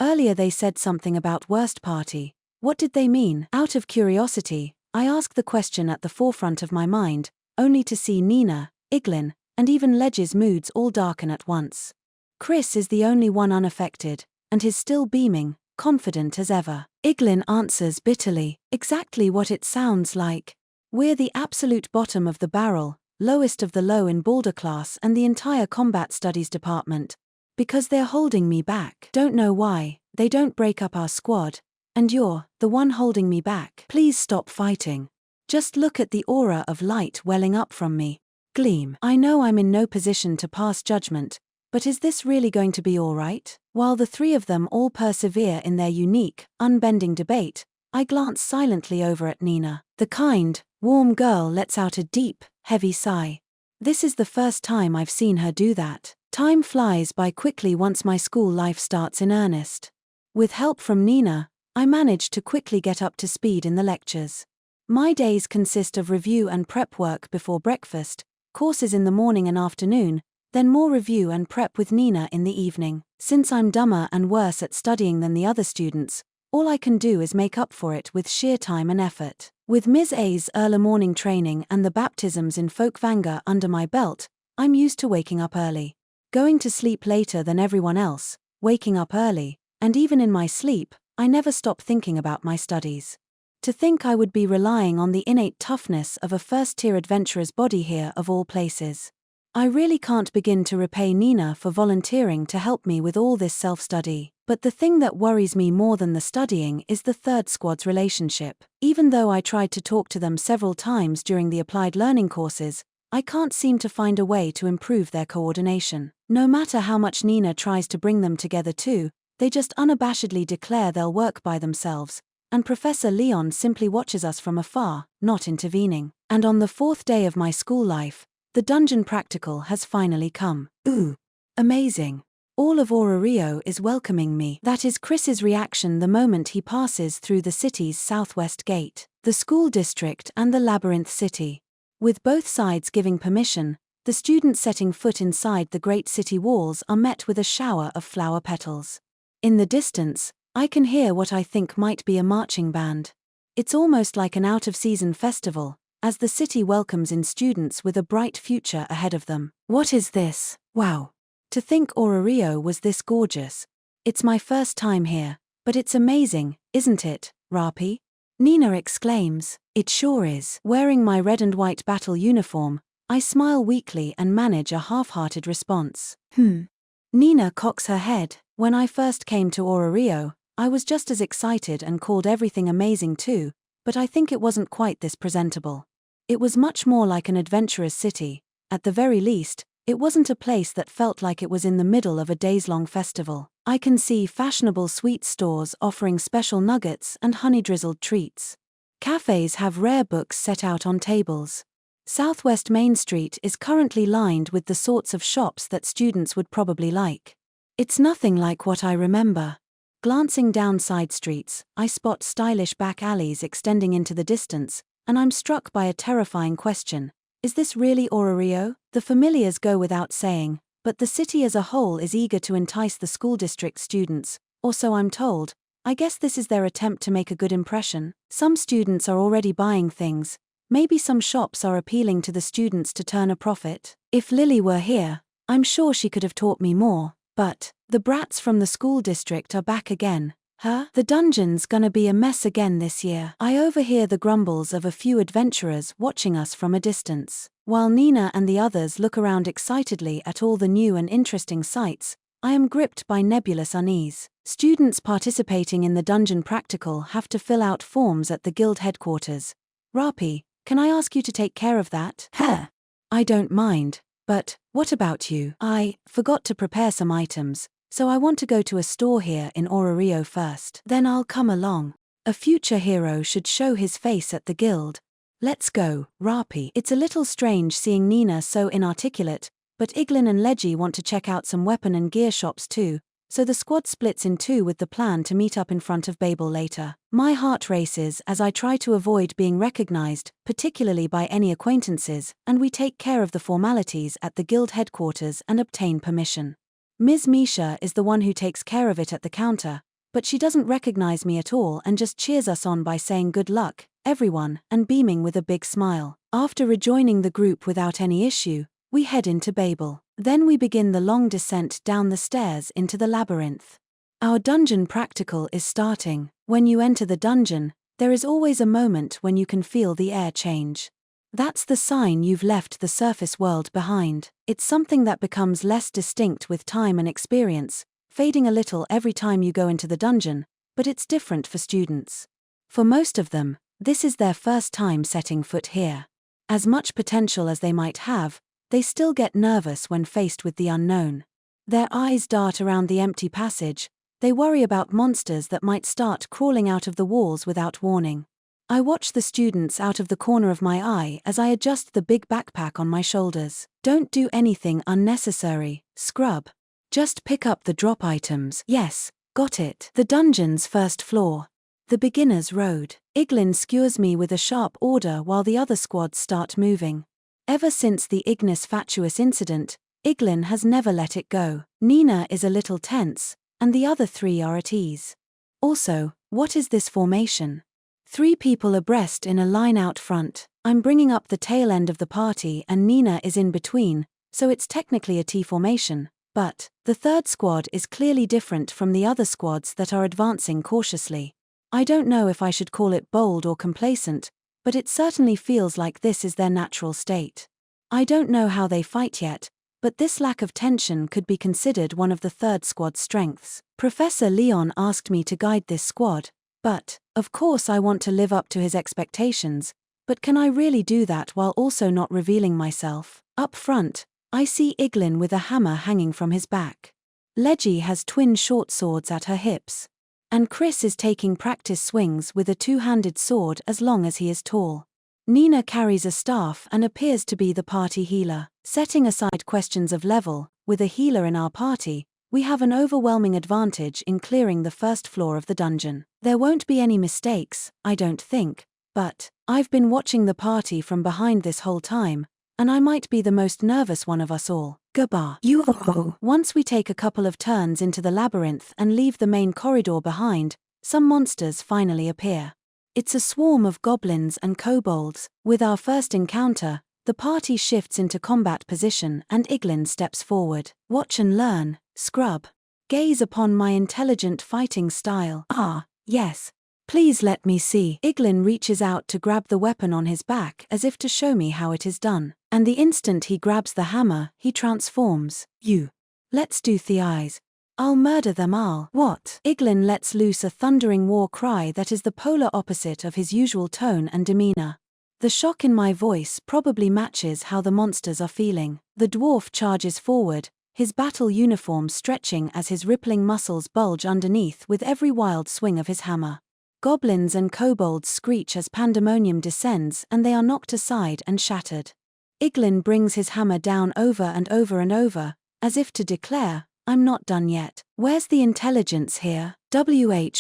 Earlier they said something about worst party. What did they mean? Out of curiosity, I ask the question at the forefront of my mind, only to see Nina, Iglin, and even Leggy's moods all darken at once. Chris is the only one unaffected, and he's still beaming, confident as ever. Iglin answers bitterly, exactly what it sounds like. We're the absolute bottom of the barrel, lowest of the low in Boulder class and the entire combat studies department. Because they're holding me back. Don't know why, they don't break up our squad. And you're the one holding me back. Please stop fighting. Just look at the aura of light welling up from me. Gleam. I know I'm in no position to pass judgment, but is this really going to be all right? While the three of them all persevere in their unique, unbending debate, I glance silently over at Nina. The kind, warm girl lets out a deep, heavy sigh. This is the first time I've seen her do that. Time flies by quickly once my school life starts in earnest. With help from Nina, I manage to quickly get up to speed in the lectures. My days consist of review and prep work before breakfast, courses in the morning and afternoon, then more review and prep with Nina in the evening. Since I'm dumber and worse at studying than the other students, all I can do is make up for it with sheer time and effort. With Ms. A's early morning training and the baptisms in Folkvanga under my belt, I'm used to waking up early. Going to sleep later than everyone else, waking up early, and even in my sleep, I never stop thinking about my studies. To think I would be relying on the innate toughness of a first-tier adventurer's body here of all places. I really can't begin to repay Nina for volunteering to help me with all this self-study, but the thing that worries me more than the studying is the third squad's relationship. Even though I tried to talk to them several times during the applied learning courses, I can't seem to find a way to improve their coordination. No matter how much Nina tries to bring them together too, they just unabashedly declare they'll work by themselves, and Professor Leon simply watches us from afar, not intervening. And on the fourth day of my school life, the dungeon practical has finally come. Ooh, amazing. All of Ororio is welcoming me. That is Chris's reaction the moment he passes through the city's southwest gate, the school district and the labyrinth city. With both sides giving permission, the students setting foot inside the great city walls are met with a shower of flower petals. In the distance, I can hear what I think might be a marching band. It's almost like an out-of-season festival, as the city welcomes in students with a bright future ahead of them. What is this? Wow. To think Ororio was this gorgeous. It's my first time here, but it's amazing, isn't it, Rapi? Nina exclaims. It sure is. Wearing my red and white battle uniform, I smile weakly and manage a half-hearted response. Nina cocks her head. When I first came to Ororio, I was just as excited and called everything amazing too, but I think it wasn't quite this presentable. It was much more like an adventurous city. At the very least, it wasn't a place that felt like it was in the middle of a days-long festival. I can see fashionable sweet stores offering special nuggets and honey-drizzled treats. Cafes have rare books set out on tables. Southwest Main Street is currently lined with the sorts of shops that students would probably like. It's nothing like what I remember. Glancing down side streets, I spot stylish back alleys extending into the distance, and I'm struck by a terrifying question. Is this really Ororio? The familiars go without saying, but the city as a whole is eager to entice the school district students, or so I'm told. I guess this is their attempt to make a good impression. Some students are already buying things. Maybe some shops are appealing to the students to turn a profit. If Lily were here, I'm sure she could have taught me more. But the brats from the school district are back again. The dungeon's gonna be a mess again this year. I overhear the grumbles of a few adventurers watching us from a distance. While Nina and the others look around excitedly at all the new and interesting sights, I am gripped by nebulous unease. Students participating in the dungeon practical have to fill out forms at the guild headquarters. Rapi, can I ask you to take care of that? I don't mind, but what about you? I forgot to prepare some items, so I want to go to a store here in Ororio first. Then I'll come along. A future hero should show his face at the guild. Let's go, Rapi. It's a little strange seeing Nina so inarticulate, but Iglin and Leggy want to check out some weapon and gear shops too, so the squad splits in two with the plan to meet up in front of Babel later. My heart races as I try to avoid being recognized, particularly by any acquaintances, and we take care of the formalities at the guild headquarters and obtain permission. Ms. Misha is the one who takes care of it at the counter, but she doesn't recognize me at all and just cheers us on by saying good luck, everyone, and beaming with a big smile. After rejoining the group without any issue, we head into Babel. Then we begin the long descent down the stairs into the labyrinth. Our dungeon practical is starting. When you enter the dungeon, there is always a moment when you can feel the air change. That's the sign you've left the surface world behind. It's something that becomes less distinct with time and experience, fading a little every time you go into the dungeon, but it's different for students. For most of them, this is their first time setting foot here. As much potential as they might have, they still get nervous when faced with the unknown. Their eyes dart around the empty passage. They worry about monsters that might start crawling out of the walls without warning. I watch the students out of the corner of my eye as I adjust the big backpack on my shoulders. Don't do anything unnecessary, scrub. Just pick up the drop items. Yes, got it. The dungeon's first floor. The beginner's road. Iglin skewers me with a sharp order while the other squads start moving. Ever since the Ignis Fatuus incident, Iglin has never let it go. Nina is a little tense, and the other three are at ease. Also, what is this formation? 3 people abreast in a line out front. I'm bringing up the tail end of the party and Nina is in between, so it's technically a T formation, but the third squad is clearly different from the other squads that are advancing cautiously. I don't know if I should call it bold or complacent, but it certainly feels like this is their natural state. I don't know how they fight yet, but this lack of tension could be considered one of the third squad's strengths. Professor Leon asked me to guide this squad, but, of course I want to live up to his expectations, but can I really do that while also not revealing myself? Up front, I see Iglin with a hammer hanging from his back. Leggy has twin short swords at her hips. And Chris is taking practice swings with a 2-handed sword as long as he is tall. Nina carries a staff and appears to be the party healer. Setting aside questions of level, with a healer in our party, we have an overwhelming advantage in clearing the first floor of the dungeon. There won't be any mistakes, I don't think, but I've been watching the party from behind this whole time, and I might be the most nervous one of us all. Goodbye. Once we take a couple of turns into the labyrinth and leave the main corridor behind, some monsters finally appear. It's a swarm of goblins and kobolds. With our first encounter, the party shifts into combat position and Iglin steps forward. Watch and learn, scrub. Gaze upon my intelligent fighting style. Ah, yes. Please let me see. Iglin reaches out to grab the weapon on his back as if to show me how it is done. And the instant he grabs the hammer, he transforms. Let's do the eyes. I'll murder them all. What? Iglin lets loose a thundering war cry that is the polar opposite of his usual tone and demeanor. The shock in my voice probably matches how the monsters are feeling. The dwarf charges forward, his battle uniform stretching as his rippling muscles bulge underneath with every wild swing of his hammer. Goblins and kobolds screech as pandemonium descends and they are knocked aside and shattered. Iglin brings his hammer down over and over and over, as if to declare, I'm not done yet. Where's the intelligence here?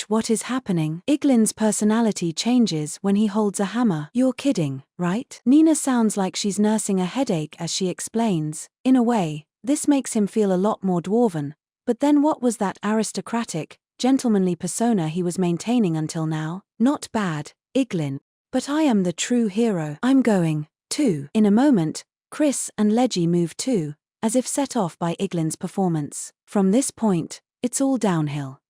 What is happening? Iglin's personality changes when he holds a hammer. You're kidding, right? Nina sounds like she's nursing a headache as she explains. In a way, this makes him feel a lot more dwarven, but then what was that aristocratic, gentlemanly persona he was maintaining until now? Not bad, Iglin. But I am the true hero. I'm going, too. In a moment, Chris and Leggy move too, as if set off by Iglin's performance. From this point, it's all downhill.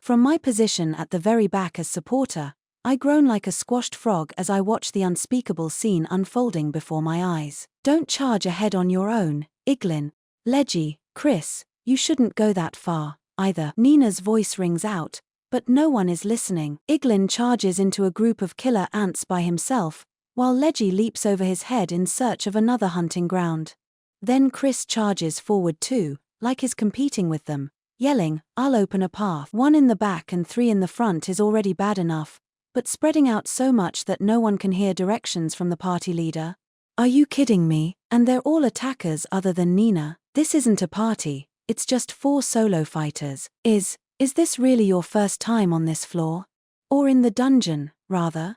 From my position at the very back as supporter, I groan like a squashed frog as I watch the unspeakable scene unfolding before my eyes. Don't charge ahead on your own, Iglin. Leggy, Chris, you shouldn't go that far, either. Nina's voice rings out, but no one is listening. Iglin charges into a group of killer ants by himself, while Leggy leaps over his head in search of another hunting ground. Then Chris charges forward too, like he's competing with them, yelling, I'll open a path. 1 in the back and 3 in the front is already bad enough, but spreading out so much that no one can hear directions from the party leader? Are you kidding me? And they're all attackers other than Nina. This isn't a party, it's just 4 solo fighters. Is this really your first time on this floor? Or in the dungeon, rather?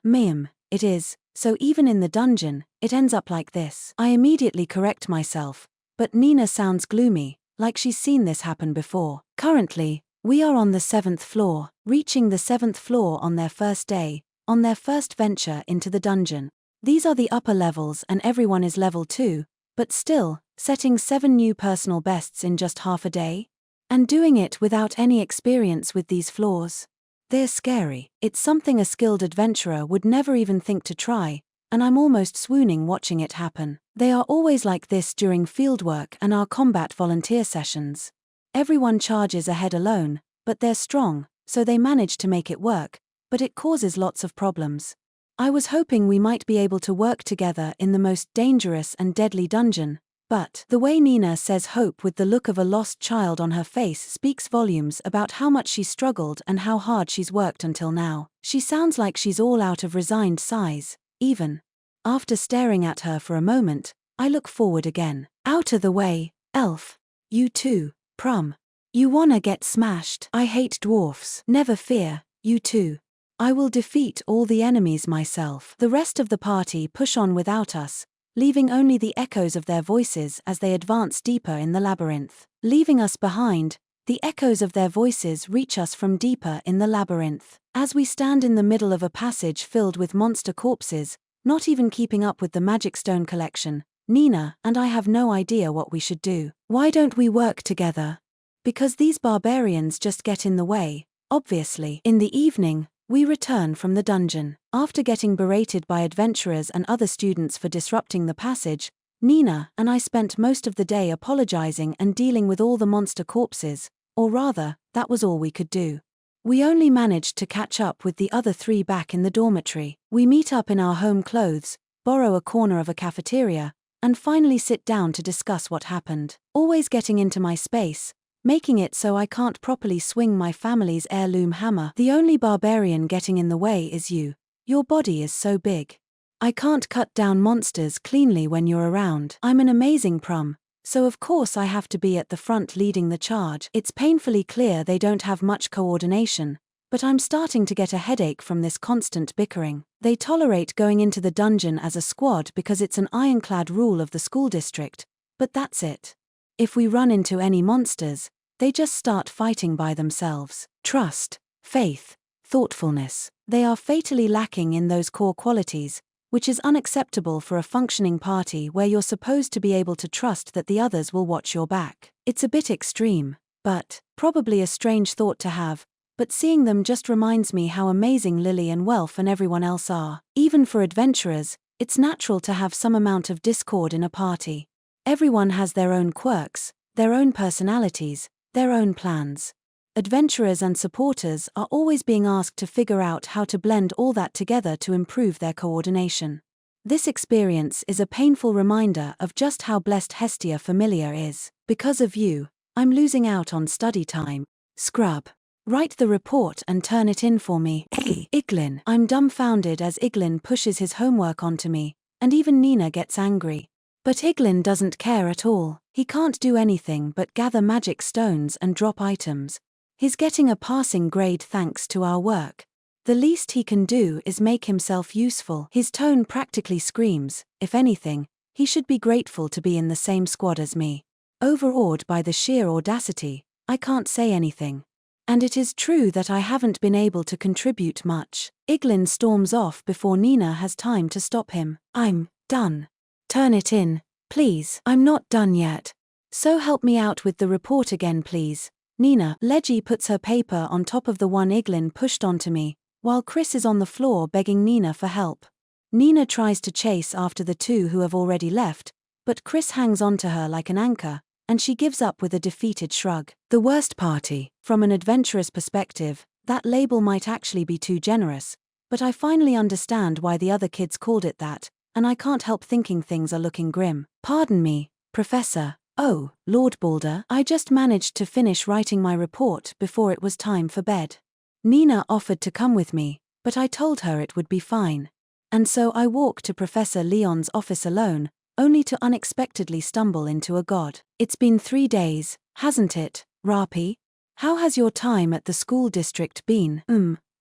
It is, so even in the dungeon, it ends up like this. I immediately correct myself, but Nina sounds gloomy, like she's seen this happen before. Currently, we are on the 7th floor, reaching the 7th floor on their first day, on their first venture into the dungeon. These are the upper levels and everyone is level 2, but still, setting 7 new personal bests in just half a day? And doing it without any experience with these floors. They're scary. It's something a skilled adventurer would never even think to try, and I'm almost swooning watching it happen. They are always like this during fieldwork and our combat volunteer sessions. Everyone charges ahead alone, but they're strong, so they manage to make it work, but it causes lots of problems. I was hoping we might be able to work together in the most dangerous and deadly dungeon, but the way Nina says hope with the look of a lost child on her face speaks volumes about how much she struggled and how hard she's worked until now. She sounds like she's all out of resigned sighs, even. After staring at her for a moment, I look forward again. Out of the way, elf. You too, Prum. You wanna get smashed? I hate dwarfs. Never fear, you too. I will defeat all the enemies myself. The rest of the party push on without us, leaving only the echoes of their voices as they advance deeper in the labyrinth. Leaving us behind, the echoes of their voices reach us from deeper in the labyrinth. As we stand in the middle of a passage filled with monster corpses, not even keeping up with the magic stone collection, Nina and I have no idea what we should do. Why don't we work together? Because these barbarians just get in the way, obviously. In the evening, we return from the dungeon. After getting berated by adventurers and other students for disrupting the passage, Nina and I spent most of the day apologizing and dealing with all the monster corpses, or rather, that was all we could do. We only managed to catch up with the other 3 back in the dormitory. We meet up in our home clothes, borrow a corner of a cafeteria, and finally sit down to discuss what happened. Always getting into my space, making it so I can't properly swing my family's heirloom hammer. The only barbarian getting in the way is you. Your body is so big. I can't cut down monsters cleanly when you're around. I'm an amazing Prum, so of course I have to be at the front leading the charge. It's painfully clear they don't have much coordination, but I'm starting to get a headache from this constant bickering. They tolerate going into the dungeon as a squad because it's an ironclad rule of the school district, but that's it. If we run into any monsters, they just start fighting by themselves. Trust, faith, thoughtfulness. They are fatally lacking in those core qualities, which is unacceptable for a functioning party where you're supposed to be able to trust that the others will watch your back. It's a bit extreme, but probably a strange thought to have, but seeing them just reminds me how amazing Lily and Welf and everyone else are. Even for adventurers, it's natural to have some amount of discord in a party. Everyone has their own quirks, their own personalities, their own plans. Adventurers and supporters are always being asked to figure out how to blend all that together to improve their coordination. This experience is a painful reminder of just how blessed Hestia Familiar is. Because of you, I'm losing out on study time. Scrub. Write the report and turn it in for me. Hey, Iglin. I'm dumbfounded as Iglin pushes his homework onto me, and even Nina gets angry. But Iglin doesn't care at all. He can't do anything but gather magic stones and drop items. He's getting a passing grade thanks to our work. The least he can do is make himself useful. His tone practically screams, if anything, he should be grateful to be in the same squad as me. Overawed by the sheer audacity, I can't say anything. And it is true that I haven't been able to contribute much. Iglin storms off before Nina has time to stop him. I'm done. Turn it in, please. I'm not done yet. So help me out with the report again, please. Nina. Leggy puts her paper on top of the one Iglin pushed onto me, while Chris is on the floor begging Nina for help. Nina tries to chase after the 2 who have already left, but Chris hangs onto her like an anchor, and she gives up with a defeated shrug. The worst party. From an adventurous perspective, that label might actually be too generous, but I finally understand why the other kids called it that, and I can't help thinking things are looking grim. Pardon me, Professor. Oh, Lord Balder, I just managed to finish writing my report before it was time for bed. Nina offered to come with me, but I told her it would be fine. And so I walked to Professor Leon's office alone, only to unexpectedly stumble into a god. It's been 3 days, hasn't it, Rapi? How has your time at the school district been?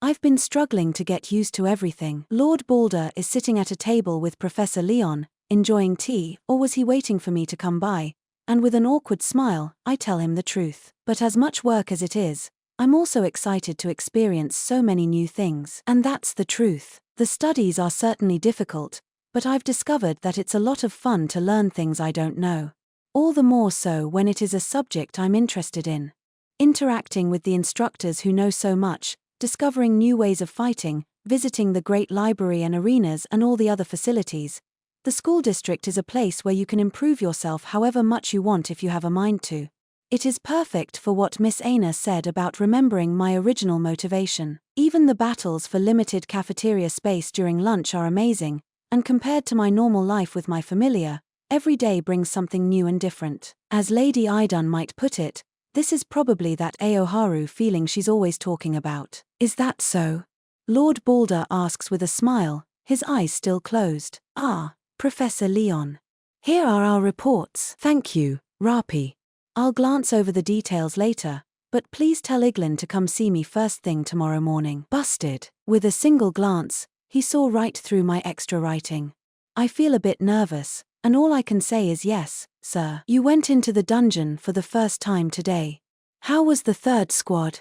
I've been struggling to get used to everything. Lord Balder is sitting at a table with Professor Leon, enjoying tea, or was he waiting for me to come by? And with an awkward smile, I tell him the truth. But as much work as it is, I'm also excited to experience so many new things. And that's the truth. The studies are certainly difficult, but I've discovered that it's a lot of fun to learn things I don't know. All the more so when it is a subject I'm interested in. Interacting with the instructors who know so much, discovering new ways of fighting, visiting the great library and arenas and all the other facilities. The school district is a place where you can improve yourself however much you want if you have a mind to. It is perfect for what Miss Aina said about remembering my original motivation. Even the battles for limited cafeteria space during lunch are amazing, and compared to my normal life with my familiar, every day brings something new and different. As Lady Idun might put it, this is probably that Aoharu feeling she's always talking about. Is that so? Lord Balder asks with a smile, his eyes still closed. Ah, Professor Leon. Here are our reports. Thank you, Rapi. I'll glance over the details later, but please tell Iglin to come see me first thing tomorrow morning. Busted. With a single glance, he saw right through my extra writing. I feel a bit nervous, and all I can say is yes, sir. You went into the dungeon for the first time today. How was the third squad?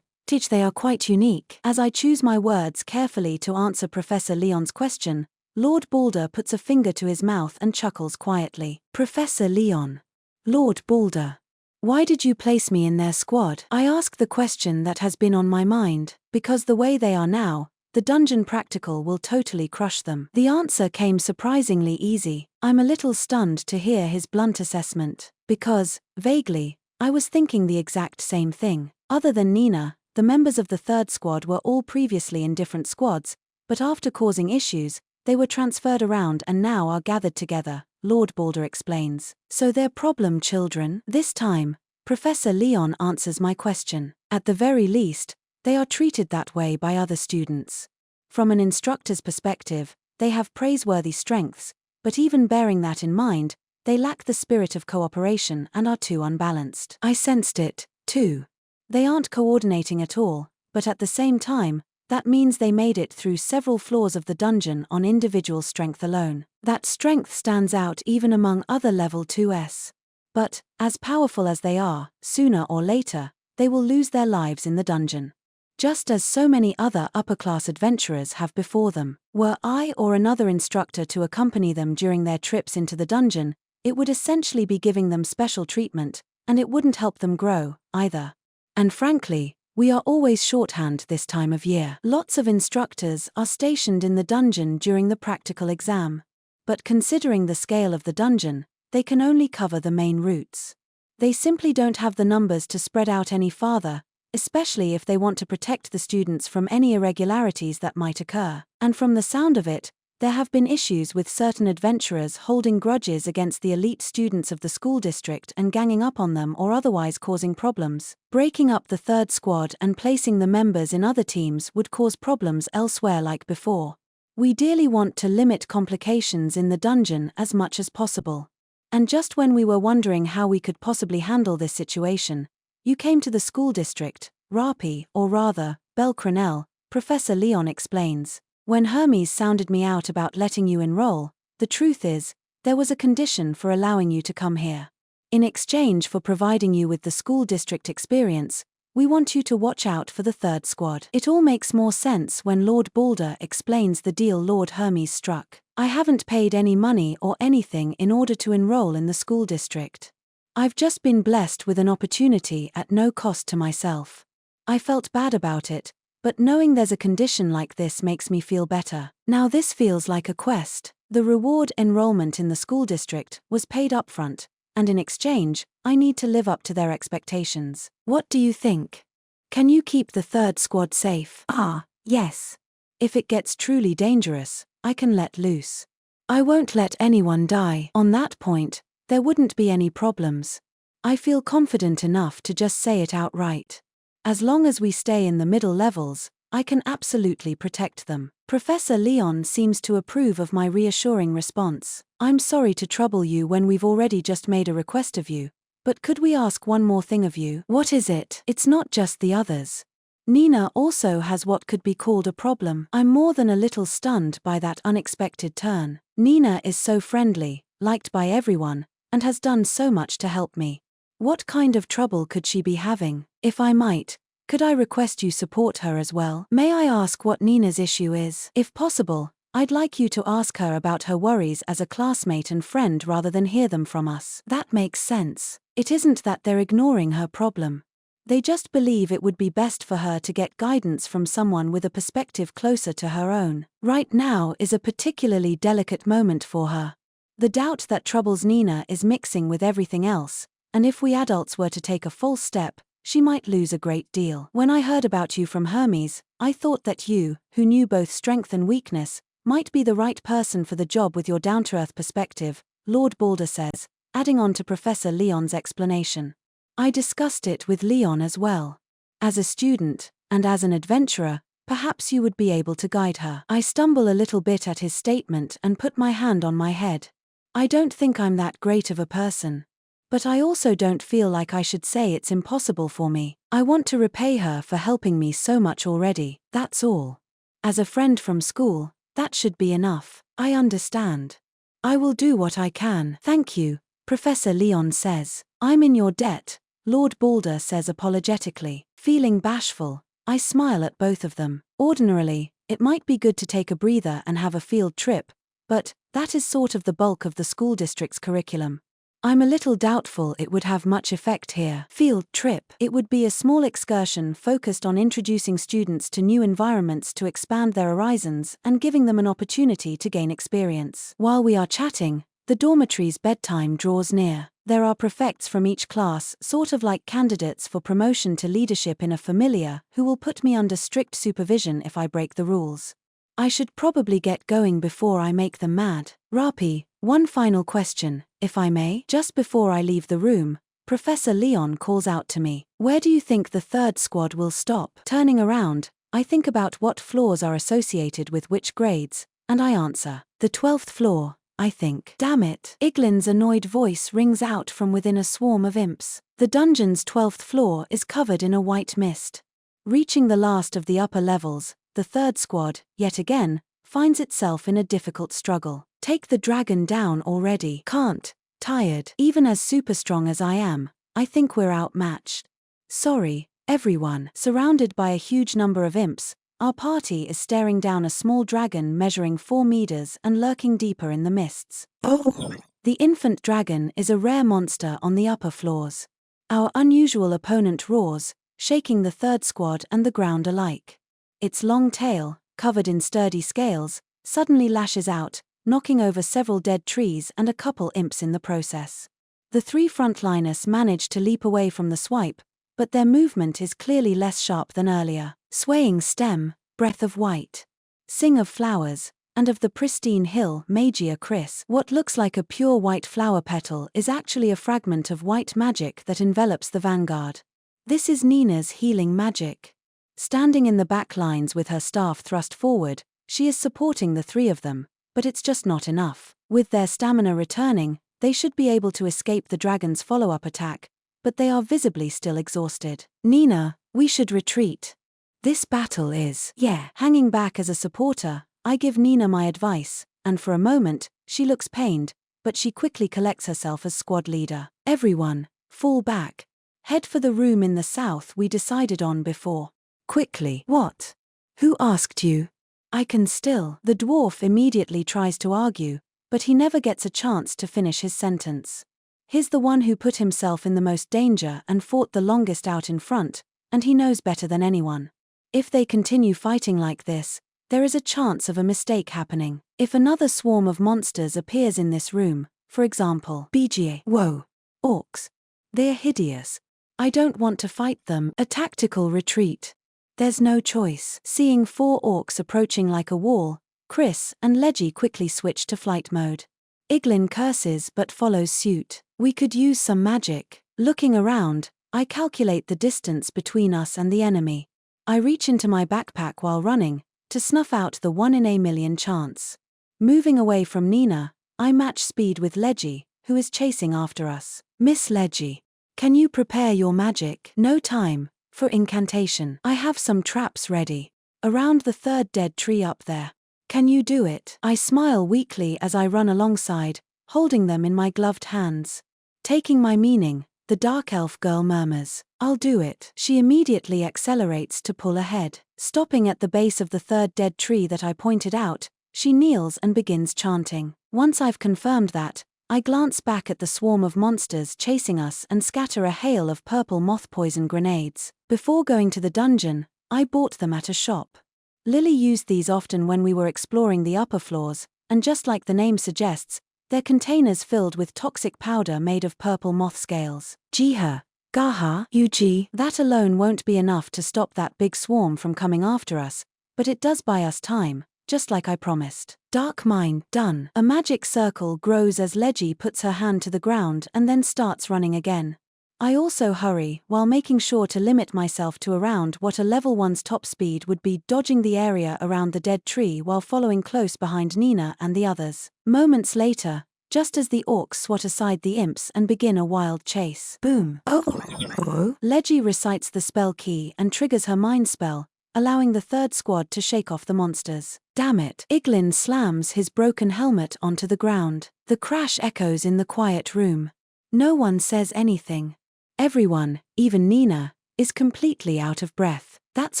Teach they are quite unique. As I choose my words carefully to answer Professor Leon's question, Lord Balder puts a finger to his mouth and chuckles quietly. Professor Leon. Lord Balder. Why did you place me in their squad? I ask the question that has been on my mind, because the way they are now, the dungeon practical will totally crush them. The answer came surprisingly easy. I'm a little stunned to hear his blunt assessment, because, vaguely, I was thinking the exact same thing. Other than Nina, the members of the third squad were all previously in different squads, but after causing issues, they were transferred around and now are gathered together, Lord Balder explains. So they're problem children? This time, Professor Leon answers my question. At the very least, they are treated that way by other students. From an instructor's perspective, they have praiseworthy strengths, but even bearing that in mind, they lack the spirit of cooperation and are too unbalanced. I sensed it, too. They aren't coordinating at all, but at the same time, that means they made it through several floors of the dungeon on individual strength alone. That strength stands out even among other level 2s. But, as powerful as they are, sooner or later, they will lose their lives in the dungeon. Just as so many other upper-class adventurers have before them. Were I or another instructor to accompany them during their trips into the dungeon, it would essentially be giving them special treatment, and it wouldn't help them grow, either. And frankly, we are always shorthand this time of year. Lots of instructors are stationed in the dungeon during the practical exam. But considering the scale of the dungeon, they can only cover the main routes. They simply don't have the numbers to spread out any farther, especially if they want to protect the students from any irregularities that might occur. And from the sound of it, there have been issues with certain adventurers holding grudges against the elite students of the school district and ganging up on them or otherwise causing problems. Breaking up the third squad and placing the members in other teams would cause problems elsewhere like before. We dearly want to limit complications in the dungeon as much as possible. And just when we were wondering how we could possibly handle this situation, you came to the school district, Rapi, or rather, Belcranel, Professor Leon explains. When Hermes sounded me out about letting you enroll, the truth is, there was a condition for allowing you to come here. In exchange for providing you with the school district experience, we want you to watch out for the third squad. It all makes more sense when Lord Balder explains the deal Lord Hermes struck. I haven't paid any money or anything in order to enroll in the school district. I've just been blessed with an opportunity at no cost to myself. I felt bad about it, but knowing there's a condition like this makes me feel better. Now this feels like a quest. The reward enrollment in the school district was paid upfront, and in exchange, I need to live up to their expectations. What do you think? Can you keep the third squad safe? Ah, yes. If it gets truly dangerous, I can let loose. I won't let anyone die. On that point, there wouldn't be any problems. I feel confident enough to just say it outright. As long as we stay in the middle levels, I can absolutely protect them. Professor Leon seems to approve of my reassuring response. I'm sorry to trouble you when we've already just made a request of you, but could we ask one more thing of you? What is it? It's not just the others. Nina also has what could be called a problem. I'm more than a little stunned by that unexpected turn. Nina is so friendly, liked by everyone, and has done so much to help me. What kind of trouble could she be having? If I might, could I request you support her as well? May I ask what Nina's issue is? If possible, I'd like you to ask her about her worries as a classmate and friend rather than hear them from us. That makes sense. It isn't that they're ignoring her problem. They just believe it would be best for her to get guidance from someone with a perspective closer to her own. Right now is a particularly delicate moment for her. The doubt that troubles Nina is mixing with everything else, and if we adults were to take a false step, she might lose a great deal. When I heard about you from Hermes, I thought that you, who knew both strength and weakness, might be the right person for the job with your down-to-earth perspective, Lord Balder says, adding on to Professor Leon's explanation. I discussed it with Leon as well. As a student, and as an adventurer, perhaps you would be able to guide her. I stumble a little bit at his statement and put my hand on my head. I don't think I'm that great of a person. But I also don't feel like I should say it's impossible for me. I want to repay her for helping me so much already, that's all. As a friend from school, that should be enough. I understand. I will do what I can. Thank you, Professor Leon says. I'm in your debt, Lord Balder says apologetically. Feeling bashful, I smile at both of them. Ordinarily, it might be good to take a breather and have a field trip, but that is sort of the bulk of the school district's curriculum. I'm a little doubtful it would have much effect here. Field trip. It would be a small excursion focused on introducing students to new environments to expand their horizons and giving them an opportunity to gain experience. While we are chatting, the dormitory's bedtime draws near. There are prefects from each class, sort of like candidates for promotion to leadership in a familiar, who will put me under strict supervision if I break the rules. I should probably get going before I make them mad. Rapi, one final question, if I may. Just before I leave the room, Professor Leon calls out to me. Where do you think the third squad will stop? Turning around, I think about what floors are associated with which grades, and I answer, the 12th floor, I think. Damn it. Iglin's annoyed voice rings out from within a swarm of imps. The dungeon's 12th floor is covered in a white mist. Reaching the last of the upper levels, the third squad, yet again, finds itself in a difficult struggle. Take the dragon down already. Can't. Tired. Even as super strong as I am, I think we're outmatched. Sorry, everyone. Surrounded by a huge number of imps, our party is staring down a small dragon measuring 4 meters and lurking deeper in the mists. Oh! The infant dragon is a rare monster on the upper floors. Our unusual opponent roars, shaking the third squad and the ground alike. Its long tail, covered in sturdy scales, suddenly lashes out, knocking over several dead trees and a couple imps in the process. The 3 frontliners manage to leap away from the swipe, but their movement is clearly less sharp than earlier. Swaying stem, breath of white. Sing of flowers, and of the pristine hill Magia Chris. What looks like a pure white flower petal is actually a fragment of white magic that envelops the vanguard. This is Nina's healing magic. Standing in the back lines with her staff thrust forward, she is supporting the 3 of them, but it's just not enough. With their stamina returning, they should be able to escape the dragon's follow-up attack, but they are visibly still exhausted. Nina, we should retreat. This battle is, hanging back as a supporter, I give Nina my advice, and for a moment, she looks pained, but she quickly collects herself as squad leader. Everyone, fall back. Head for the room in the south we decided on before. Quickly. What? Who asked you? I can still. The dwarf immediately tries to argue, but he never gets a chance to finish his sentence. He's the one who put himself in the most danger and fought the longest out in front, and he knows better than anyone. If they continue fighting like this, there is a chance of a mistake happening. If another swarm of monsters appears in this room, for example, BGA, whoa, orcs. They're hideous. I don't want to fight them. A tactical retreat. There's no choice. Seeing 4 orcs approaching like a wall, Chris and Leggy quickly switch to flight mode. Iglin curses but follows suit. We could use some magic. Looking around, I calculate the distance between us and the enemy. I reach into my backpack while running, to snuff out the 1 in a million chance. Moving away from Nina, I match speed with Leggy, who is chasing after us. Miss Leggy, can you prepare your magic? No time for incantation. I have some traps ready. Around the 3rd dead tree up there. Can you do it? I smile weakly as I run alongside, holding them in my gloved hands. Taking my meaning, the dark elf girl murmurs, I'll do it. She immediately accelerates to pull ahead. Stopping at the base of the 3rd dead tree that I pointed out, She kneels and begins chanting. Once I've confirmed that, I glance back at the swarm of monsters chasing us and scatter a hail of purple moth poison grenades. Before going to the dungeon, I bought them at a shop. Lily used these often when we were exploring the upper floors, and just like the name suggests, they're containers filled with toxic powder made of purple moth scales. Jiha, Gaha, Yuji. That alone won't be enough to stop that big swarm from coming after us, but it does buy us time, just like I promised. Dark Mine, done. A magic circle grows as Leji puts her hand to the ground and then starts running again. I also hurry, while making sure to limit myself to around what a level 1's top speed would be, dodging the area around the dead tree while following close behind Nina and the others. Moments later, just as the orcs swat aside the imps and begin a wild chase. Boom. Oh. Leji recites the spell key and triggers her mind spell, allowing the third squad to shake off the monsters. Damn it. Iglin slams his broken helmet onto the ground. The crash echoes in the quiet room. No one says anything. Everyone, even Nina, is completely out of breath. That's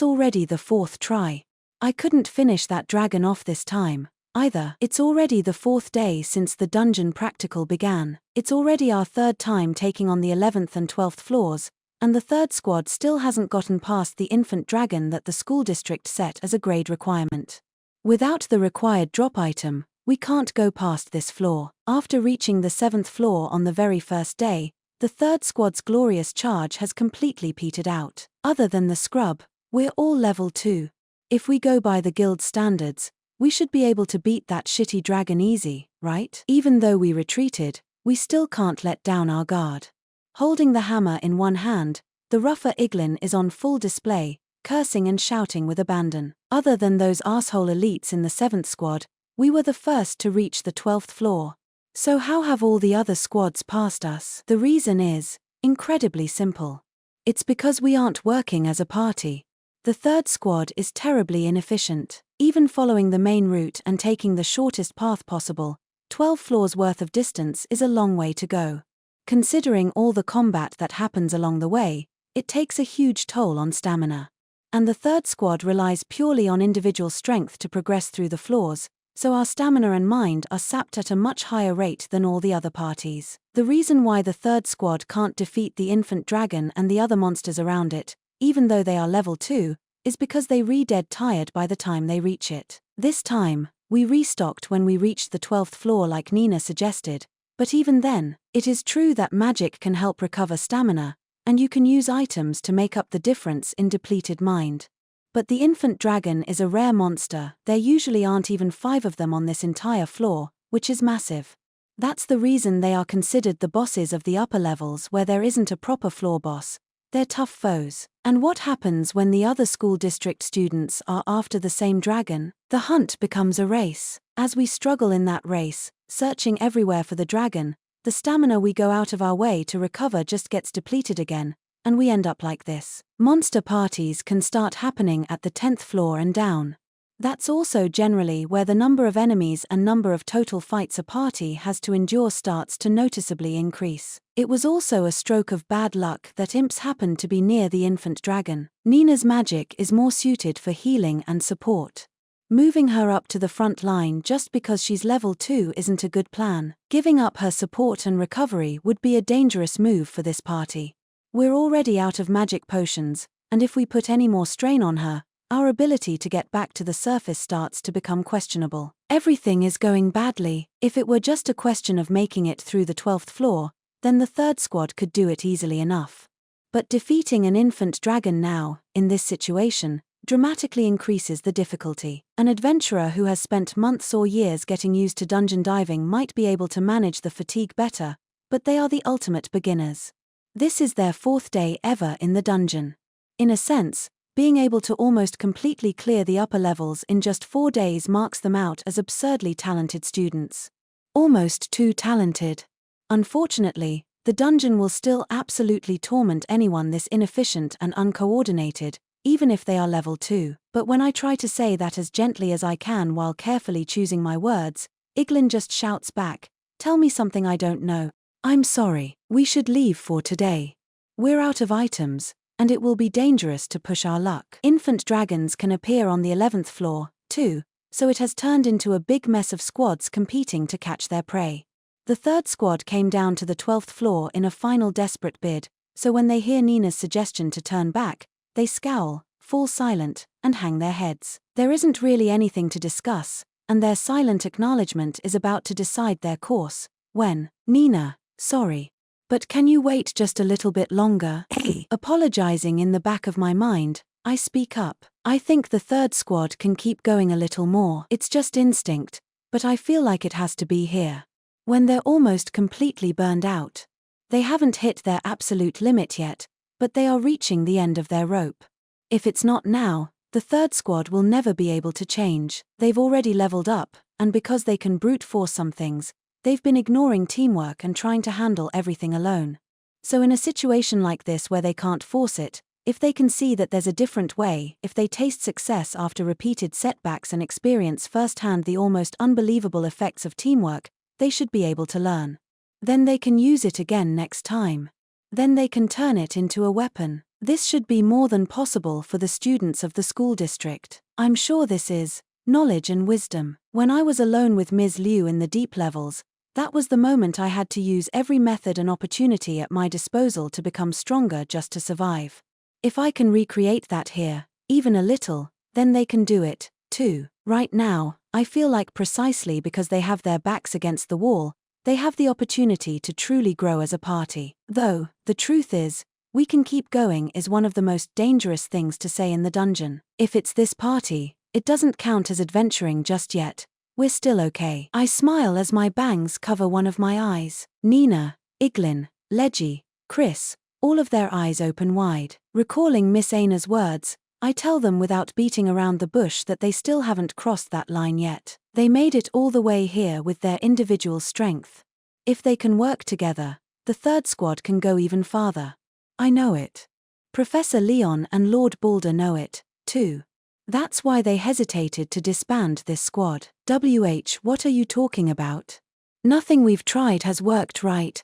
already the 4th try. I couldn't finish that dragon off this time, either. It's already the 4th day since the dungeon practical began. It's already our 3rd time taking on the 11th and 12th floors, and the 3rd squad still hasn't gotten past the infant dragon that the school district set as a grade requirement. Without the required drop item, we can't go past this floor. After reaching the 7th floor on the very first day, the 3rd squad's glorious charge has completely petered out. Other than the scrub, we're all level 2. If we go by the guild standards, we should be able to beat that shitty dragon easy, right? Even though we retreated, we still can't let down our guard. Holding the hammer in one hand, the rougher Iglin is on full display, cursing and shouting with abandon. Other than those asshole elites in the 7th squad, we were the first to reach the 12th floor. So how have all the other squads passed us? The reason is incredibly simple. It's because we aren't working as a party. The 3rd squad is terribly inefficient. Even following the main route and taking the shortest path possible, 12 floors worth of distance is a long way to go. Considering all the combat that happens along the way, it takes a huge toll on stamina. And the 3rd squad relies purely on individual strength to progress through the floors, so our stamina and mind are sapped at a much higher rate than all the other parties. The reason why the 3rd squad can't defeat the infant dragon and the other monsters around it, even though they are level 2, is because they re-dead tired by the time they reach it. This time, we restocked when we reached the 12th floor like Nina suggested, but even then, it is true that magic can help recover stamina, and you can use items to make up the difference in depleted mind. But the infant dragon is a rare monster. There usually aren't even 5 of them on this entire floor, which is massive. That's the reason they are considered the bosses of the upper levels where there isn't a proper floor boss. They're tough foes. And what happens when the other school district students are after the same dragon? The hunt becomes a race. As we struggle in that race, searching everywhere for the dragon, the stamina we go out of our way to recover just gets depleted again, and we end up like this. Monster parties can start happening at the 10th floor and down. That's also generally where the number of enemies and number of total fights a party has to endure starts to noticeably increase. It was also a stroke of bad luck that imps happened to be near the infant dragon. Nina's magic is more suited for healing and support. Moving her up to the front line just because she's level 2 isn't a good plan. Giving up her support and recovery would be a dangerous move for this party. We're already out of magic potions, and if we put any more strain on her, our ability to get back to the surface starts to become questionable. Everything is going badly. If it were just a question of making it through the 12th floor, then the 3rd squad could do it easily enough. But defeating an infant dragon now, in this situation, dramatically increases the difficulty. An adventurer who has spent months or years getting used to dungeon diving might be able to manage the fatigue better, but they are the ultimate beginners. This is their 4th day ever in the dungeon. In a sense, being able to almost completely clear the upper levels in just 4 days marks them out as absurdly talented students. Almost too talented. Unfortunately, the dungeon will still absolutely torment anyone this inefficient and uncoordinated, even if they are level 2. But when I try to say that as gently as I can while carefully choosing my words, Iglin just shouts back, "Tell me something I don't know. I'm sorry, we should leave for today. We're out of items, and it will be dangerous to push our luck." Infant dragons can appear on the 11th floor, too, so it has turned into a big mess of squads competing to catch their prey. The third squad came down to the 12th floor in a final desperate bid, so when they hear Nina's suggestion to turn back, they scowl, fall silent, and hang their heads. There isn't really anything to discuss, and their silent acknowledgement is about to decide their course, when, Nina, sorry. But can you wait just a little bit longer? Apologizing in the back of my mind, I speak up. I think the third squad can keep going a little more. It's just instinct, but I feel like it has to be here. When they're almost completely burned out. They haven't hit their absolute limit yet, but they are reaching the end of their rope. If it's not now, the third squad will never be able to change. They've already leveled up, and because they can brute force some things, they've been ignoring teamwork and trying to handle everything alone. So in a situation like this where they can't force it, if they can see that there's a different way, if they taste success after repeated setbacks and experience firsthand the almost unbelievable effects of teamwork, they should be able to learn. Then they can use it again next time. Then they can turn it into a weapon. This should be more than possible for the students of the school district. I'm sure this is knowledge and wisdom. When I was alone with Ms. Liu in the deep levels, that was the moment I had to use every method and opportunity at my disposal to become stronger just to survive. If I can recreate that here, even a little, then they can do it, too. Right now, I feel like precisely because they have their backs against the wall, they have the opportunity to truly grow as a party. Though, the truth is, we can keep going is one of the most dangerous things to say in the dungeon. If it's this party, it doesn't count as adventuring just yet. We're still okay. I smile as my bangs cover one of my eyes. Nina, Iglin, Leggy, Chris, all of their eyes open wide. Recalling Miss Aina's words, I tell them without beating around the bush that they still haven't crossed that line yet. They made it all the way here with their individual strength. If they can work together, the third squad can go even farther. I know it. Professor Leon and Lord Balder know it, too. That's why they hesitated to disband this squad. What are you talking about? Nothing we've tried has worked right.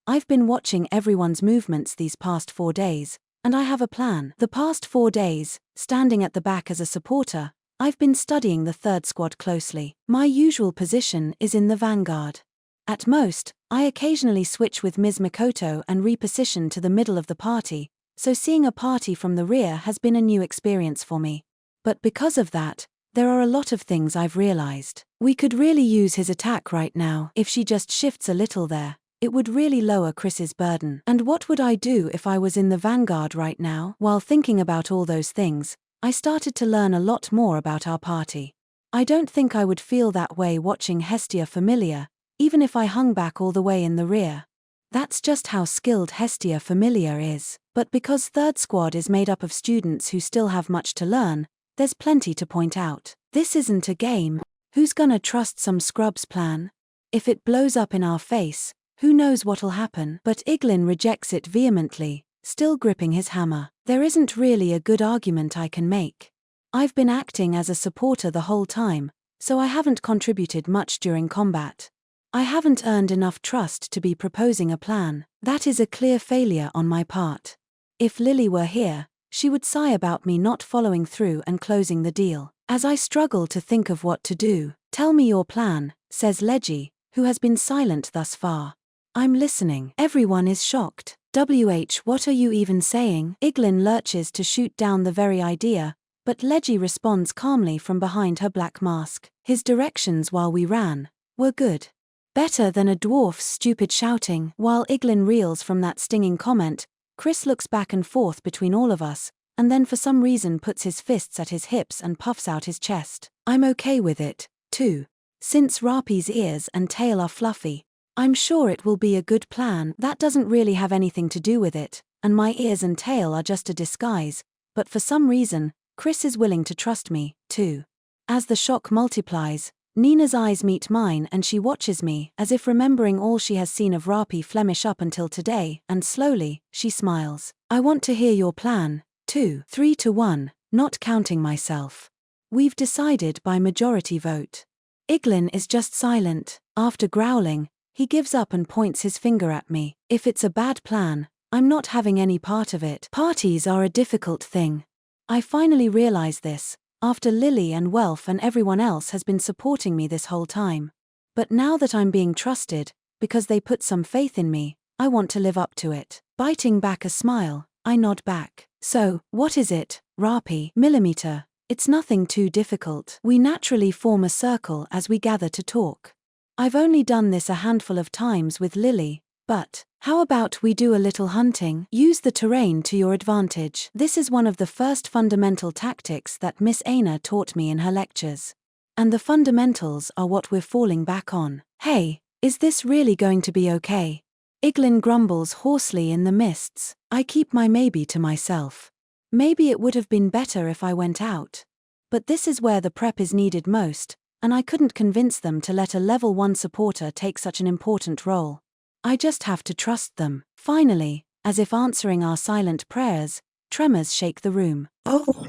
I've been watching everyone's movements these past 4 days, and I have a plan. The past 4 days, standing at the back as a supporter, I've been studying the third squad closely. My usual position is in the vanguard. At most, I occasionally switch with Ms. Mikoto and reposition to the middle of the party, so seeing a party from the rear has been a new experience for me. But because of that, there are a lot of things I've realized. We could really use his attack right now. If she just shifts a little there, it would really lower Chris's burden. And what would I do if I was in the vanguard right now? While thinking about all those things, I started to learn a lot more about our party. I don't think I would feel that way watching Hestia Familiar, even if I hung back all the way in the rear. That's just how skilled Hestia Familiar is. But because third squad is made up of students who still have much to learn, there's plenty to point out. This isn't a game. Who's gonna trust some scrub's plan? If it blows up in our face, who knows what'll happen? But Iglin rejects it vehemently, still gripping his hammer. There isn't really a good argument I can make. I've been acting as a supporter the whole time, so I haven't contributed much during combat. I haven't earned enough trust to be proposing a plan. That is a clear failure on my part. If Lily were here, she would sigh about me not following through and closing the deal. As I struggle to think of what to do, tell me your plan, says Leggy, who has been silent thus far. I'm listening. Everyone is shocked. What are you even saying? Iglin lurches to shoot down the very idea, but Leggy responds calmly from behind her black mask. His directions while we ran were good. Better than a dwarf's stupid shouting. While Iglin reels from that stinging comment, Chris looks back and forth between all of us, and then for some reason puts his fists at his hips and puffs out his chest. I'm okay with it, too. Since Rapi's ears and tail are fluffy, I'm sure it will be a good plan. That doesn't really have anything to do with it, and my ears and tail are just a disguise, but for some reason, Chris is willing to trust me, too. As the shock multiplies, Nina's eyes meet mine and she watches me, as if remembering all she has seen of Rapi Flemish up until today, and slowly, she smiles. I want to hear your plan, too. 3-1, not counting myself. We've decided by majority vote. Iglin is just silent. After growling, he gives up and points his finger at me. If it's a bad plan, I'm not having any part of it. Parties are a difficult thing. I finally realize this, after Lily and Welf and everyone else has been supporting me this whole time. But now that I'm being trusted, because they put some faith in me, I want to live up to it. Biting back a smile, I nod back. So, what is it, Rapi? Millimeter? It's nothing too difficult. We naturally form a circle as we gather to talk. I've only done this a handful of times with Lily, but how about we do a little hunting? Use the terrain to your advantage. This is one of the first fundamental tactics that Miss Aina taught me in her lectures. And the fundamentals are what we're falling back on. Hey, is this really going to be okay? Iglin grumbles hoarsely in the mists. I keep my maybe to myself. Maybe it would have been better if I went out. But this is where the prep is needed most, and I couldn't convince them to let a level 1 supporter take such an important role. I just have to trust them. Finally, as if answering our silent prayers, tremors shake the room. Oh!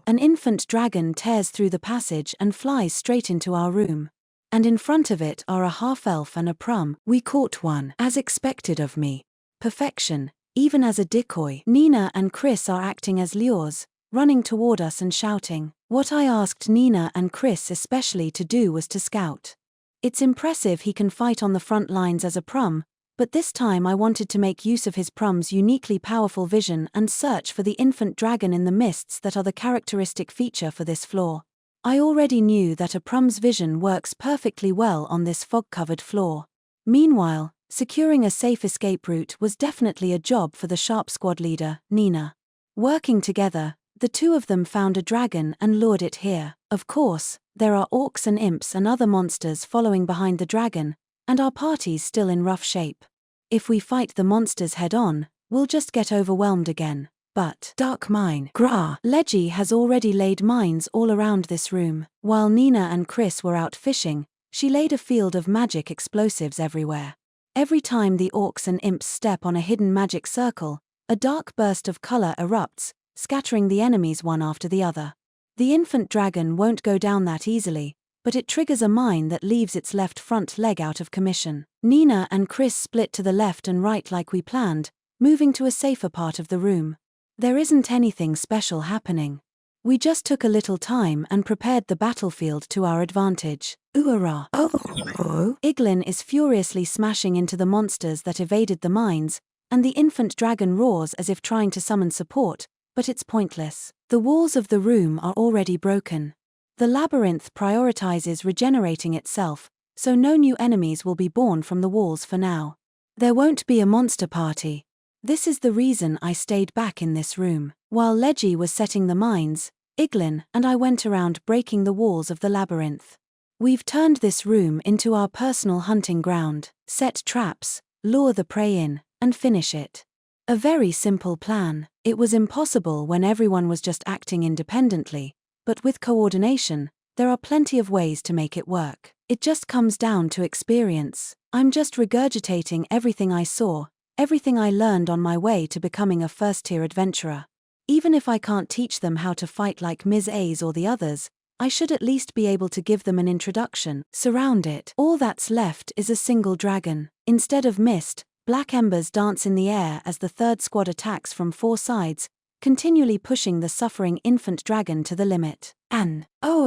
An infant dragon tears through the passage and flies straight into our room. And in front of it are a half-elf and a prum. We caught one, as expected of me. Perfection, even as a decoy. Nina and Chris are acting as lures, running toward us and shouting. What I asked Nina and Chris especially to do was to scout. It's impressive he can fight on the front lines as a prum, but this time I wanted to make use of his prum's uniquely powerful vision and search for the infant dragon in the mists that are the characteristic feature for this floor. I already knew that a prum's vision works perfectly well on this fog-covered floor. Meanwhile, securing a safe escape route was definitely a job for the sharp squad leader, Nina. Working together, the two of them found a dragon and lured it here. Of course, there are orcs and imps and other monsters following behind the dragon, and our party's still in rough shape. If we fight the monsters head-on, we'll just get overwhelmed again. But dark mine. Grah. Leggy has already laid mines all around this room. While Nina and Chris were out fishing, she laid a field of magic explosives everywhere. Every time the orcs and imps step on a hidden magic circle, a dark burst of color erupts, scattering the enemies one after the other. The infant dragon won't go down that easily, but it triggers a mine that leaves its left front leg out of commission. Nina and Chris split to the left and right like we planned, moving to a safer part of the room. There isn't anything special happening. We just took a little time and prepared the battlefield to our advantage. Ooh-ah! Oh! Iglin is furiously smashing into the monsters that evaded the mines, and the infant dragon roars as if trying to summon support, but it's pointless. The walls of the room are already broken. The labyrinth prioritizes regenerating itself, so no new enemies will be born from the walls for now. There won't be a monster party. This is the reason I stayed back in this room. While Leggy was setting the mines, Iglin and I went around breaking the walls of the labyrinth. We've turned this room into our personal hunting ground. Set traps, lure the prey in, and finish it. A very simple plan. It was impossible when everyone was just acting independently, but with coordination, there are plenty of ways to make it work. It just comes down to experience. I'm just regurgitating everything I saw, everything I learned on my way to becoming a first-tier adventurer. Even if I can't teach them how to fight like Ms. A's or the others, I should at least be able to give them an introduction. Surround it. All that's left is a single dragon. Instead of mist, black embers dance in the air as the third squad attacks from 4 sides, continually pushing the suffering infant dragon to the limit.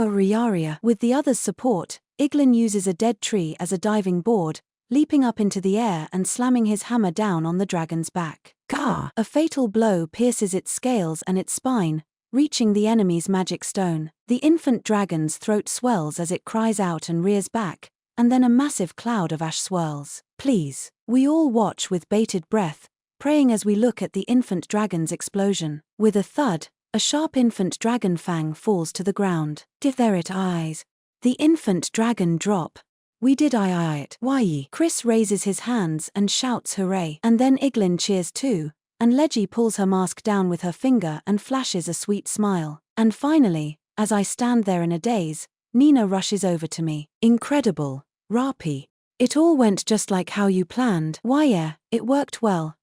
Riaria. With the others' support, Iglin uses a dead tree as a diving board, leaping up into the air and slamming his hammer down on the dragon's back. Gah! A fatal blow pierces its scales and its spine, reaching the enemy's magic stone. The infant dragon's throat swells as it cries out and rears back, and then a massive cloud of ash swirls. Please. We all watch with bated breath, praying as we look at the infant dragon's explosion. With a thud, a sharp infant dragon fang falls to the ground. There it eyes. The infant dragon drop. We did eye it. Why? Chris raises his hands and shouts hooray. And then Iglin cheers too, and Leggy pulls her mask down with her finger and flashes a sweet smile. And finally, as I stand there in a daze, Nina rushes over to me. Incredible, Rapi. It all went just like how you planned. Why yeah, it worked well.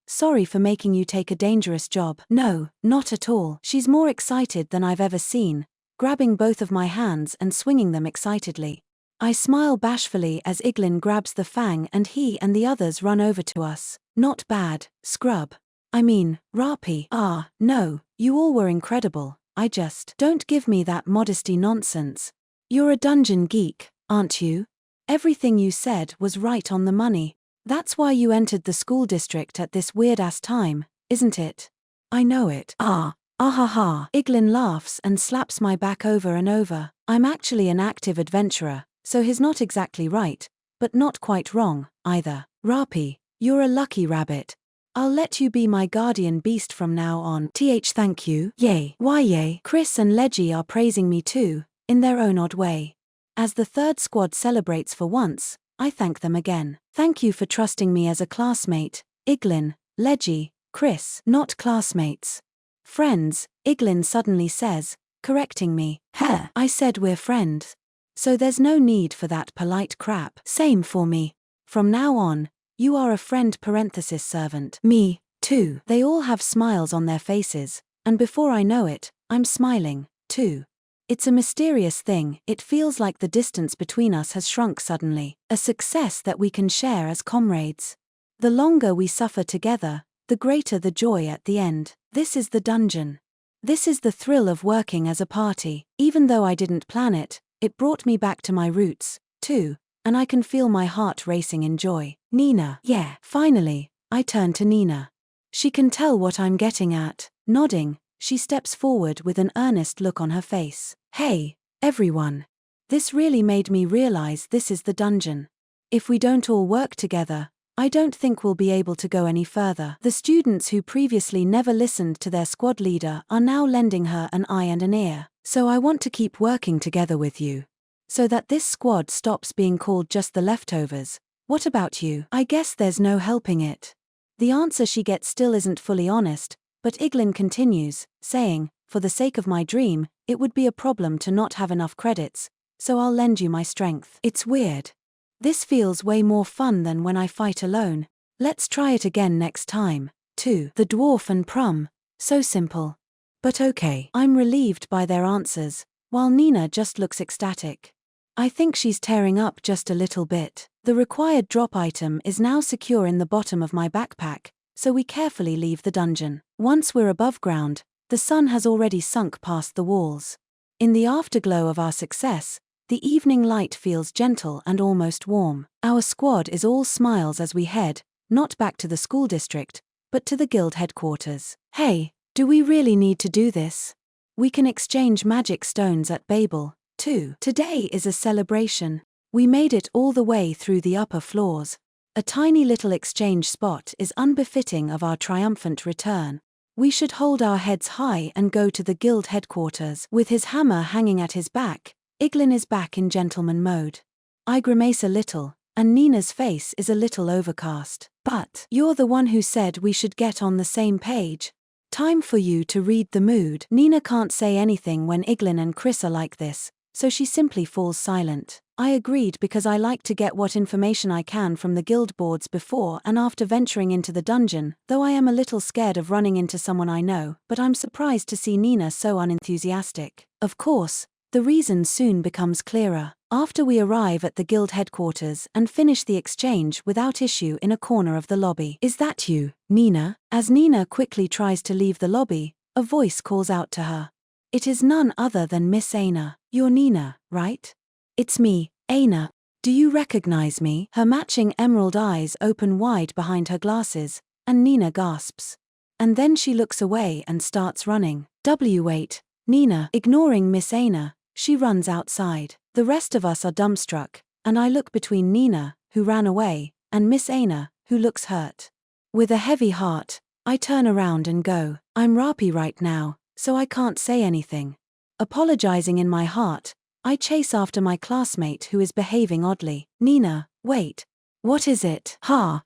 Sorry for making you take a dangerous job. No, not at all. She's more excited than I've ever seen, grabbing both of my hands and swinging them excitedly. I smile bashfully as Iglin grabs the fang and he and the others run over to us. Not bad, scrub. I mean, Rapi. No, you all were incredible. Don't give me that modesty nonsense. You're a dungeon geek, aren't you? Everything you said was right on the money. That's why you entered the school district at this weird-ass time, isn't it? I know it. Ha. Iglin laughs and slaps my back over and over. I'm actually an active adventurer, so he's not exactly right, but not quite wrong, either. Rapi, you're a lucky rabbit. I'll let you be my guardian beast from now on. Thank you. Yay. Why yay? Chris and Leggy are praising me too, in their own odd way. As the third squad celebrates for once, I thank them again. Thank you for trusting me as a classmate, Iglin, Leggy, Chris. Not classmates. Friends, Iglin suddenly says, correcting me. Heh. I said we're friends. So there's no need for that polite crap. Same for me. From now on, you are a friend (servant). Me, too. They all have smiles on their faces, and before I know it, I'm smiling, too. It's a mysterious thing. It feels like the distance between us has shrunk suddenly, a success that we can share as comrades. The longer we suffer together, the greater the joy at the end. This is the dungeon. This is the thrill of working as a party. Even though I didn't plan it, it brought me back to my roots, too, and I can feel my heart racing in joy. Nina. Yeah. Finally, I turn to Nina. She can tell what I'm getting at. Nodding, she steps forward with an earnest look on her face. Hey, everyone. This really made me realize this is the dungeon. If we don't all work together, I don't think we'll be able to go any further. The students who previously never listened to their squad leader are now lending her an eye and an ear. So I want to keep working together with you, so that this squad stops being called just the leftovers. What about you? I guess there's no helping it. The answer she gets still isn't fully honest, but Iglin continues, saying, for the sake of my dream, it would be a problem to not have enough credits, so I'll lend you my strength. It's weird. This feels way more fun than when I fight alone. Let's try it again next time. 2. The dwarf and Prum. So simple. But okay. I'm relieved by their answers, while Nina just looks ecstatic. I think she's tearing up just a little bit. The required drop item is now secure in the bottom of my backpack, so we carefully leave the dungeon. Once we're above ground, the sun has already sunk past the walls. In the afterglow of our success, the evening light feels gentle and almost warm. Our squad is all smiles as we head, not back to the school district, but to the guild headquarters. Hey, do we really need to do this? We can exchange magic stones at Babel, too. Today is a celebration. We made it all the way through the upper floors. A tiny little exchange spot is unbefitting of our triumphant return. We should hold our heads high and go to the guild headquarters. With his hammer hanging at his back, Iglin is back in gentleman mode. I grimace a little, and Nina's face is a little overcast. But you're the one who said we should get on the same page. Time for you to read the mood. Nina can't say anything when Iglin and Chris are like this, so she simply falls silent. I agreed because I like to get what information I can from the guild boards before and after venturing into the dungeon, though I am a little scared of running into someone I know, but I'm surprised to see Nina so unenthusiastic. Of course, the reason soon becomes clearer. After we arrive at the guild headquarters and finish the exchange without issue in a corner of the lobby. Is that you, Nina? As Nina quickly tries to leave the lobby, a voice calls out to her. It is none other than Miss Aina. You're Nina, right? It's me, Aina. Do you recognize me? Her matching emerald eyes open wide behind her glasses, and Nina gasps. And then she looks away and starts running. Wait, Nina. Ignoring Miss Aina, she runs outside. The rest of us are dumbstruck, and I look between Nina, who ran away, and Miss Aina, who looks hurt. With a heavy heart, I turn around and go. I'm Rapi right now, so I can't say anything. Apologizing in my heart, I chase after my classmate who is behaving oddly. Nina, wait. What is it? Ha.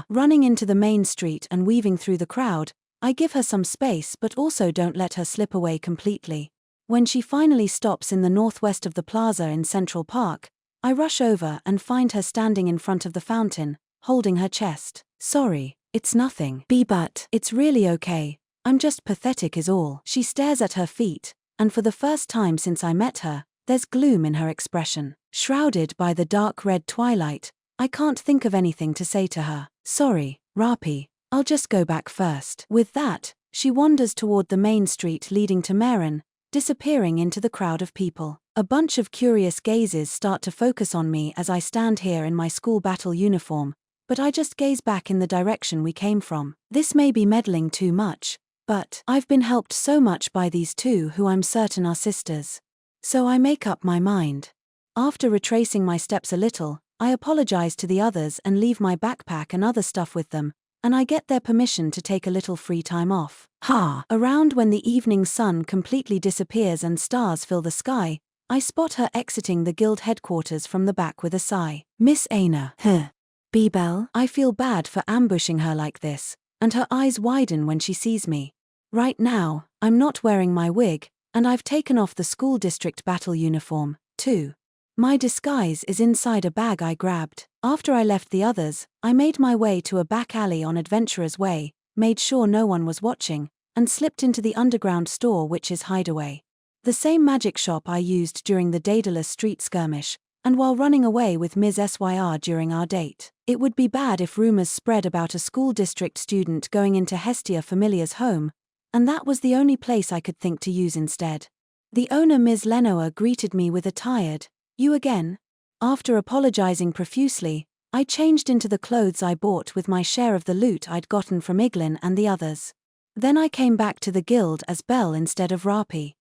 Running into the main street and weaving through the crowd, I give her some space but also don't let her slip away completely. When she finally stops in the northwest of the plaza in Central Park, I rush over and find her standing in front of the fountain, holding her chest. Sorry, it's nothing. But it's really okay. I'm just pathetic is all. She stares at her feet, and for the first time since I met her, there's gloom in her expression. Shrouded by the dark red twilight, I can't think of anything to say to her. Sorry, Rapi, I'll just go back first. With that, She wanders toward the main street leading to Meren, disappearing into the crowd of people. A bunch of curious gazes start to focus on me as I stand here in my school battle uniform, but I just gaze back in the direction we came from. This may be meddling too much, but I've been helped so much by these two who I'm certain are sisters. So I make up my mind. After retracing my steps a little, I apologize to the others and leave my backpack and other stuff with them, and I get their permission to take a little free time off. Around when the evening sun completely disappears and stars fill the sky, I spot her exiting the guild headquarters from the back with a sigh. Miss Aina. Bebel. I feel bad for ambushing her like this, and her eyes widen when she sees me. Right now, I'm not wearing my wig, and I've taken off the school district battle uniform, too. My disguise is inside a bag I grabbed. After I left the others, I made my way to a back alley on Adventurer's Way, made sure no one was watching, and slipped into the underground store Witch's Hideaway. The same magic shop I used during the Daedalus street skirmish, and while running away with Ms. Syr during our date. It would be bad if rumors spread about a school district student going into Hestia Familiar's home, and that was the only place I could think to use instead. The owner Ms. Lenoir greeted me with a tired, "You again?" After apologizing profusely, I changed into the clothes I bought with my share of the loot I'd gotten from Iglin and the others. Then I came back to the guild as Belle instead of Rapi.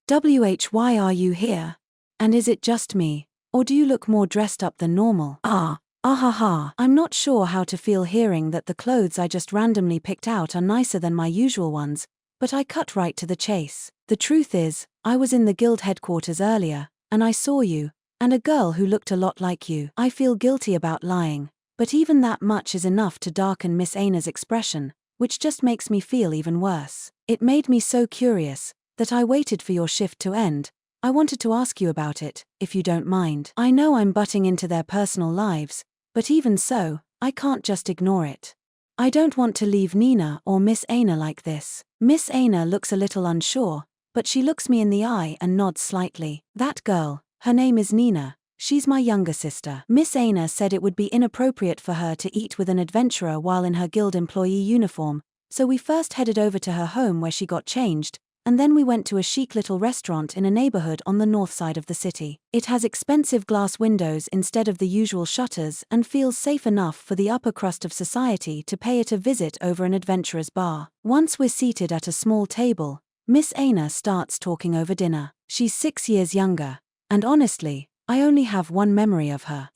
Why are you here? And is it just me, or do you look more dressed up than normal? I'm not sure how to feel hearing that the clothes I just randomly picked out are nicer than my usual ones, but I cut right to the chase. The truth is, I was in the guild headquarters earlier, and I saw you, and a girl who looked a lot like you. I feel guilty about lying, but even that much is enough to darken Miss Aina's expression, which just makes me feel even worse. It made me so curious that I waited for your shift to end. I wanted to ask you about it, if you don't mind. I know I'm butting into their personal lives, but even so, I can't just ignore it. I don't want to leave Nina or Miss Aina like this. Miss Aina looks a little unsure, but she looks me in the eye and nods slightly. That girl, her name is Nina. She's my younger sister. Miss Aina said it would be inappropriate for her to eat with an adventurer while in her guild employee uniform, so we first headed over to her home where she got changed, and then we went to a chic little restaurant in a neighborhood on the north side of the city. It has expensive glass windows instead of the usual shutters and feels safe enough for the upper crust of society to pay it a visit over an adventurer's bar. Once we're seated at a small table, Miss Aina starts talking over dinner. She's 6 years younger, and honestly, I only have one memory of her.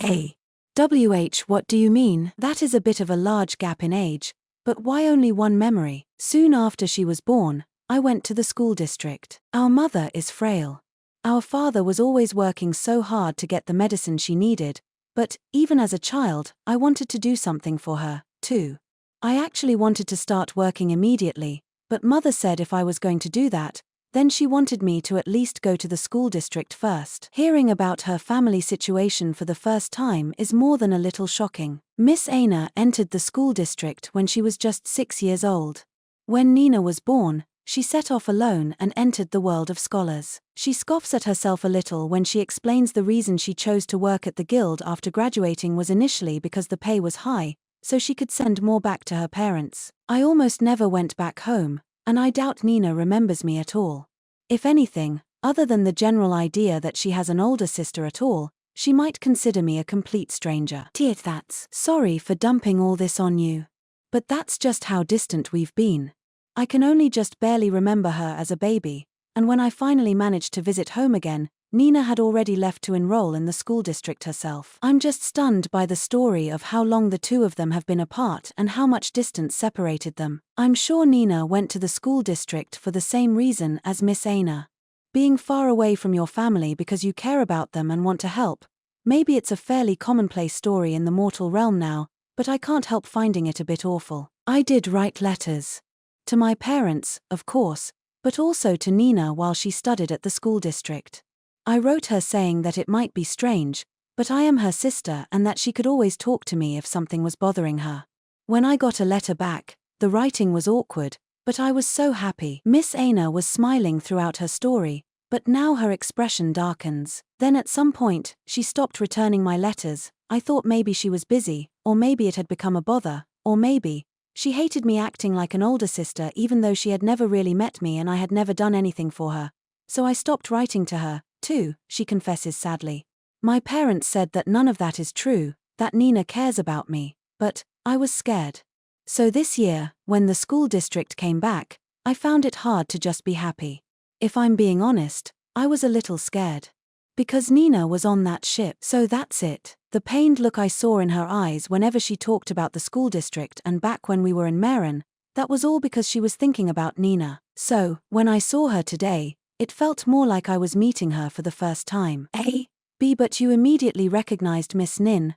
What do you mean? That is a bit of a large gap in age, but why only one memory? Soon after she was born, I went to the school district. Our mother is frail. Our father was always working so hard to get the medicine she needed, but, even as a child, I wanted to do something for her, too. I actually wanted to start working immediately, but mother said if I was going to do that, then she wanted me to at least go to the school district first. Hearing about her family situation for the first time is more than a little shocking. Miss Aina entered the school district when she was just 6 years old. When Nina was born, she set off alone and entered the world of scholars. She scoffs at herself a little when she explains the reason she chose to work at the guild after graduating was initially because the pay was high, so she could send more back to her parents. I almost never went back home, and I doubt Nina remembers me at all. If anything, other than the general idea that she has an older sister at all, she might consider me a complete stranger. That's sorry for dumping all this on you. But that's just how distant we've been. I can only just barely remember her as a baby, and when I finally managed to visit home again, Nina had already left to enroll in the school district herself. I'm just stunned by the story of how long the two of them have been apart and how much distance separated them. I'm sure Nina went to the school district for the same reason as Miss Aina. Being far away from your family because you care about them and want to help. Maybe it's a fairly commonplace story in the mortal realm now, but I can't help finding it a bit awful. I did write letters. To my parents, of course, but also to Nina while she studied at the school district. I wrote her saying that it might be strange, but I am her sister and that she could always talk to me if something was bothering her. When I got a letter back, the writing was awkward, but I was so happy. Miss Aina was smiling throughout her story, but now her expression darkens. Then at some point, she stopped returning my letters. I thought maybe she was busy, or maybe it had become a bother, or maybe She hated me acting like an older sister even though she had never really met me and I had never done anything for her. So I stopped writing to her, too, she confesses sadly. My parents said that none of that is true, that Nina cares about me, but I was scared. So this year, when the school district came back, I found it hard to just be happy. If I'm being honest, I was a little scared. Because Nina was on that ship. So that's it. The pained look I saw in her eyes whenever she talked about the school district and back when we were in Marin, that was all because she was thinking about Nina. So, when I saw her today, it felt more like I was meeting her for the first time. A. B. But you immediately recognized Miss Nin,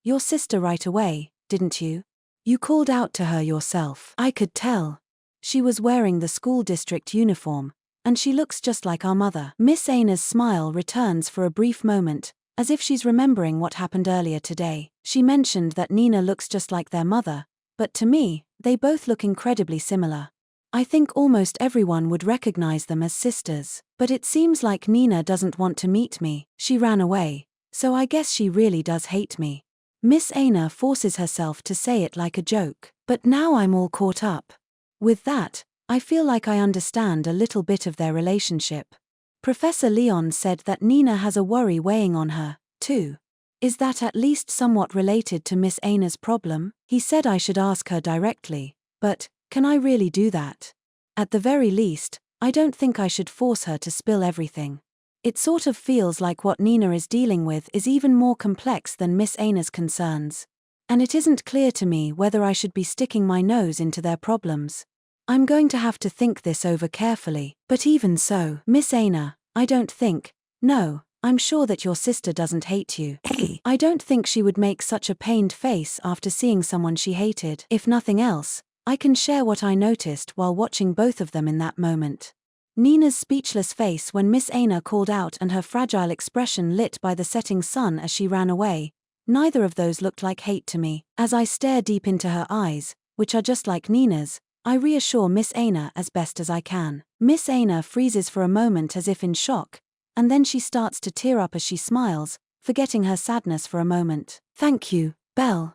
your sister right away, didn't you? You called out to her yourself. I could tell. She was wearing the school district uniform, and she looks just like our mother. Miss Aina's smile returns for a brief moment, as if she's remembering what happened earlier today. She mentioned that Nina looks just like their mother, but to me, they both look incredibly similar. I think almost everyone would recognize them as sisters, but it seems like Nina doesn't want to meet me. She ran away, so I guess she really does hate me. Miss Aina forces herself to say it like a joke, but now I'm all caught up. With that, I feel like I understand a little bit of their relationship. Professor Leon said that Nina has a worry weighing on her, too. Is that at least somewhat related to Miss Aina's problem? He said I should ask her directly, but can I really do that? At the very least, I don't think I should force her to spill everything. It sort of feels like what Nina is dealing with is even more complex than Miss Aina's concerns. And it isn't clear to me whether I should be sticking my nose into their problems. I'm going to have to think this over carefully, but even so, Miss Aina, I don't think, no, I'm sure that your sister doesn't hate you. I don't think she would make such a pained face after seeing someone she hated. If nothing else, I can share what I noticed while watching both of them in that moment. Nina's speechless face when Miss Aina called out and her fragile expression lit by the setting sun as she ran away, neither of those looked like hate to me. As I stare deep into her eyes, which are just like Nina's, I reassure Miss Aina as best as I can. Miss Aina freezes for a moment as if in shock, and then she starts to tear up as she smiles, forgetting her sadness for a moment. Thank you, Belle.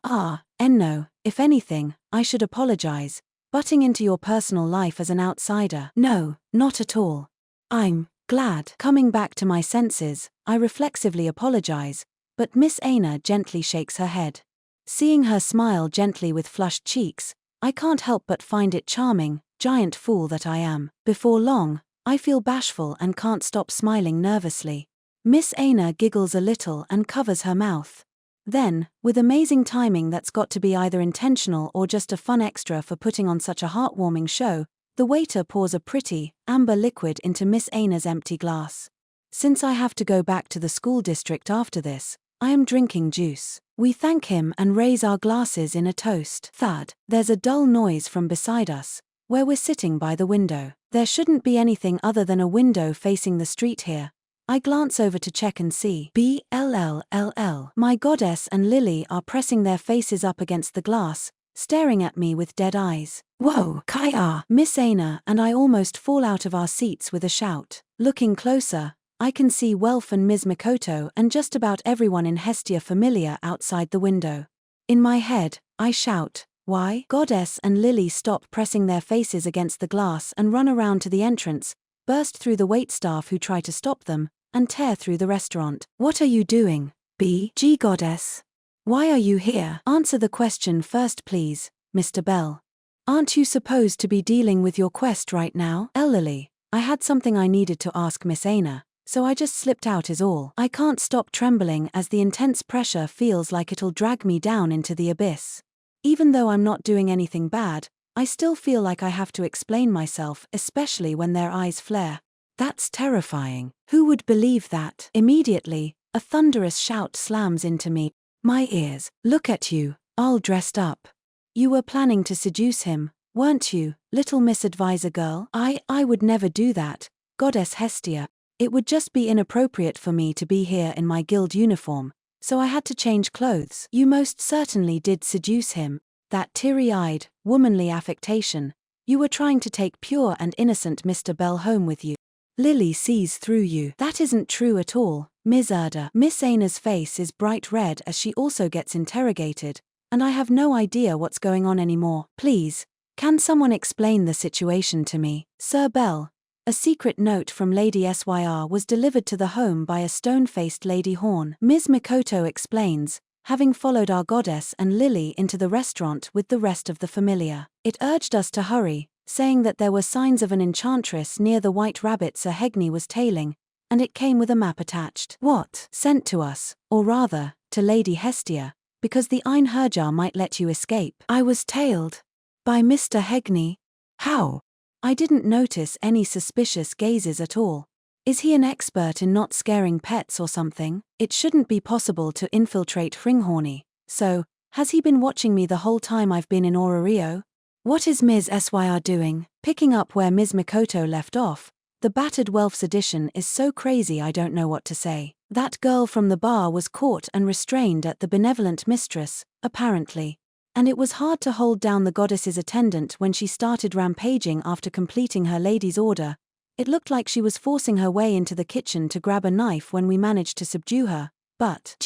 No, if anything, I should apologize. Butting into your personal life as an outsider. No, not at all. I'm glad. Coming back to my senses, I reflexively apologize, but Miss Aina gently shakes her head. Seeing her smile gently with flushed cheeks, I can't help but find it charming, giant fool that I am. Before long, I feel bashful and can't stop smiling nervously. Miss Aina giggles a little and covers her mouth. Then, with amazing timing that's got to be either intentional or just a fun extra for putting on such a heartwarming show, the waiter pours a pretty, amber liquid into Miss Aina's empty glass. Since I have to go back to the school district after this, I am drinking juice. We thank him and raise our glasses in a toast. Thud. There's a dull noise from beside us, where we're sitting by the window. There shouldn't be anything other than a window facing the street here. I glance over to check and see. BLLLL. My goddess and Lily are pressing their faces up against the glass, staring at me with dead eyes. Whoa, Kaya! Miss Aina and I almost fall out of our seats with a shout. Looking closer, I can see Welf and Ms. Mikoto and just about everyone in Hestia Familia outside the window. In my head, I shout, why? Goddess and Lily stop pressing their faces against the glass and run around to the entrance, burst through the waitstaff who try to stop them, and tear through the restaurant. What are you doing, BG Goddess? Why are you here? Answer the question first please, Mr. Bell. Aren't you supposed to be dealing with your quest right now? Lily, I had something I needed to ask Miss Aina, so I just slipped out is all. I can't stop trembling as the intense pressure feels like it'll drag me down into the abyss. Even though I'm not doing anything bad, I still feel like I have to explain myself, especially when their eyes flare. That's terrifying. Who would believe that? Immediately, a thunderous shout slams into me. My ears. Look at you, all dressed up. You were planning to seduce him, weren't you, little Miss Advisor girl? I would never do that, Goddess Hestia. It would just be inappropriate for me to be here in my guild uniform, so I had to change clothes. You most certainly did seduce him. That teary-eyed, womanly affectation. You were trying to take pure and innocent Mr. Bell home with you. Lily sees through you. That isn't true at all, Ms. Erda. Miss Aina's face is bright red as she also gets interrogated, and I have no idea what's going on anymore. Please, can someone explain the situation to me? Sir Bell. A secret note from Lady Syr was delivered to the home by a stone-faced Lady Horn. Ms. Mikoto explains, having followed our goddess and Lily into the restaurant with the rest of the familiar. It urged us to hurry, saying that there were signs of an enchantress near the white rabbit Sir Hegni was tailing, and it came with a map attached. What? Sent to us, or rather, to Lady Hestia, because the Einherjar might let you escape. I was tailed. By Mr. Hegni. How? I didn't notice any suspicious gazes at all. Is he an expert in not scaring pets or something? It shouldn't be possible to infiltrate Hringhorny. So, has he been watching me the whole time I've been in Orario? What is Ms. Syr doing? Picking up where Ms. Mikoto left off, the battered Welf's edition is so crazy I don't know what to say. That girl from the bar was caught and restrained at the benevolent mistress, apparently. And it was hard to hold down the goddess's attendant when she started rampaging after completing her lady's order. It looked like she was forcing her way into the kitchen to grab a knife when we managed to subdue her. But,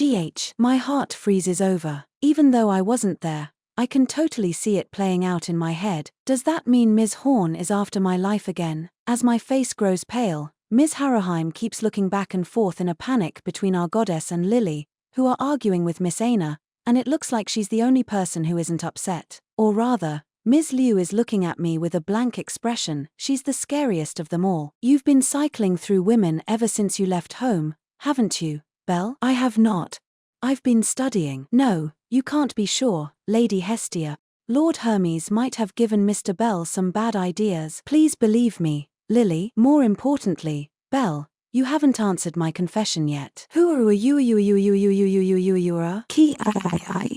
my heart freezes over. Even though I wasn't there, I can totally see it playing out in my head. Does that mean Ms. Horn is after my life again? As my face grows pale, Ms. Harrowheim keeps looking back and forth in a panic between our goddess and Lily, who are arguing with Miss Aina, and it looks like she's the only person who isn't upset. Or rather, Ms. Liu is looking at me with a blank expression. She's the scariest of them all. You've been cycling through women ever since you left home, haven't you, Belle? I have not. I've been studying. No, you can't be sure, Lady Hestia. Lord Hermes might have given Mr. Bell some bad ideas. Please believe me, Lily. More importantly, Belle, you haven't answered my confession yet. Who are you?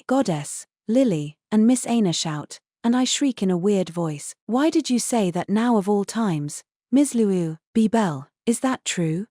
Goddess, Lily, and Miss Aina shout, and I shriek in a weird voice. Why did you say that now of all times? Ms. Liu, be Belle, is that true?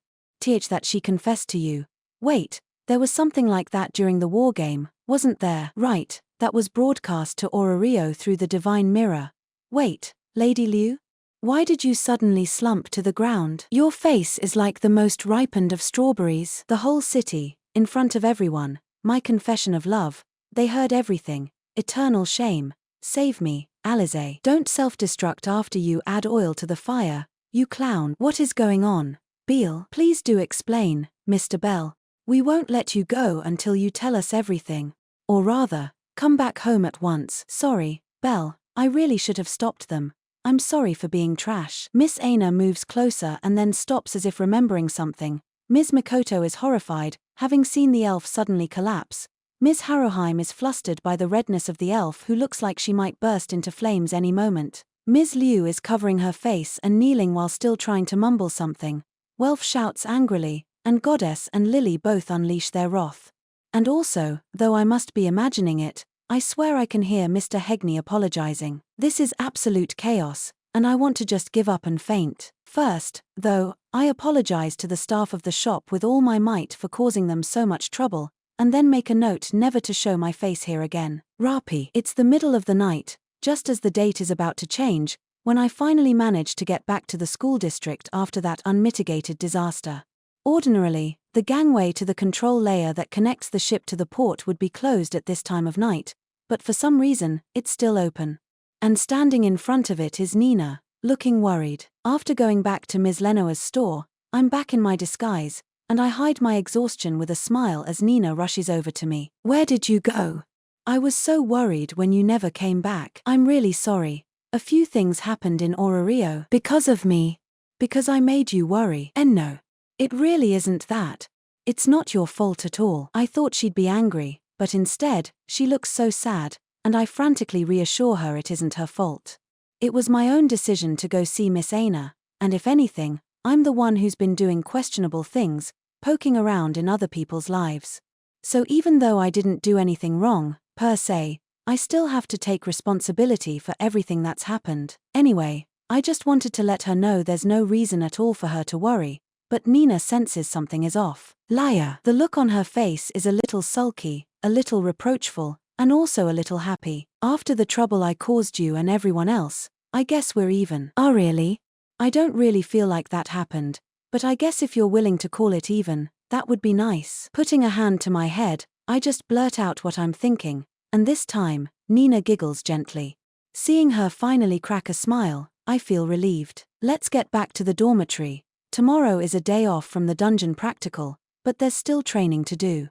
That she confessed to you. Wait, there was something like that during the war game, wasn't there? Right, that was broadcast to Orario through the Divine Mirror. Wait, Lady Liu? Why did you suddenly slump to the ground? Your face is like the most ripened of strawberries. The whole city, in front of everyone, my confession of love, they heard everything. Eternal shame. Save me, Alize. Don't self-destruct after you add oil to the fire, you clown. What is going on? Beale, please do explain, Mr. Bell. We won't let you go until you tell us everything. Or rather, come back home at once. Sorry, Belle, I really should have stopped them. I'm sorry for being trash. Miss Aina moves closer and then stops as if remembering something. Ms. Mikoto is horrified, having seen the elf suddenly collapse. Ms. Harrowheim is flustered by the redness of the elf who looks like she might burst into flames any moment. Ms. Liu is covering her face and kneeling while still trying to mumble something. Welf shouts angrily, and Goddess and Lily both unleash their wrath. And also, though I must be imagining it, I swear I can hear Mr. Hegni apologizing. This is absolute chaos, and I want to just give up and faint. First, though, I apologize to the staff of the shop with all my might for causing them so much trouble, and then make a note never to show my face here again. Rapi. It's the middle of the night, just as the date is about to change, when I finally manage to get back to the school district after that unmitigated disaster. Ordinarily, the gangway to the control layer that connects the ship to the port would be closed at this time of night, but for some reason, it's still open. And standing in front of it is Nina, looking worried. After going back to Ms. Lenoir's store, I'm back in my disguise, and I hide my exhaustion with a smile as Nina rushes over to me. Where did you go? I was so worried when you never came back. I'm really sorry. A few things happened in Orario. Because of me. Because I made you worry. And no. It really isn't that. It's not your fault at all. I thought she'd be angry, but instead, she looks so sad, and I frantically reassure her it isn't her fault. It was my own decision to go see Miss Aina, and if anything, I'm the one who's been doing questionable things, poking around in other people's lives. So even though I didn't do anything wrong, per se, I still have to take responsibility for everything that's happened. Anyway, I just wanted to let her know there's no reason at all for her to worry. But Nina senses something is off. Liar. The look on her face is a little sulky, a little reproachful, and also a little happy. After the trouble I caused you and everyone else, I guess we're even. Oh really? I don't really feel like that happened, but I guess if you're willing to call it even, that would be nice. Putting a hand to my head, I just blurt out what I'm thinking, and this time, Nina giggles gently. Seeing her finally crack a smile, I feel relieved. Let's get back to the dormitory. Tomorrow is a day off from the dungeon practical, but there's still training to do.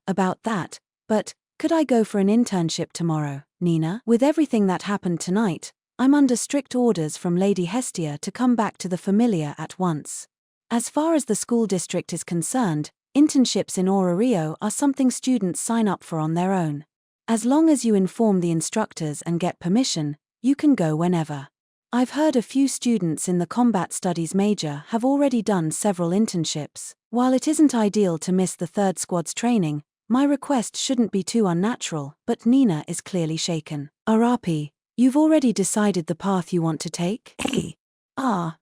About that. But, could I go for an internship tomorrow, Nina? With everything that happened tonight, I'm under strict orders from Lady Hestia to come back to the familiar at once. As far as the school district is concerned, internships in Rio are something students sign up for on their own. As long as you inform the instructors and get permission, you can go whenever. I've heard a few students in the combat studies major have already done several internships. While it isn't ideal to miss the third squad's training, my request shouldn't be too unnatural, but Nina is clearly shaken. Arapi, you've already decided the path you want to take?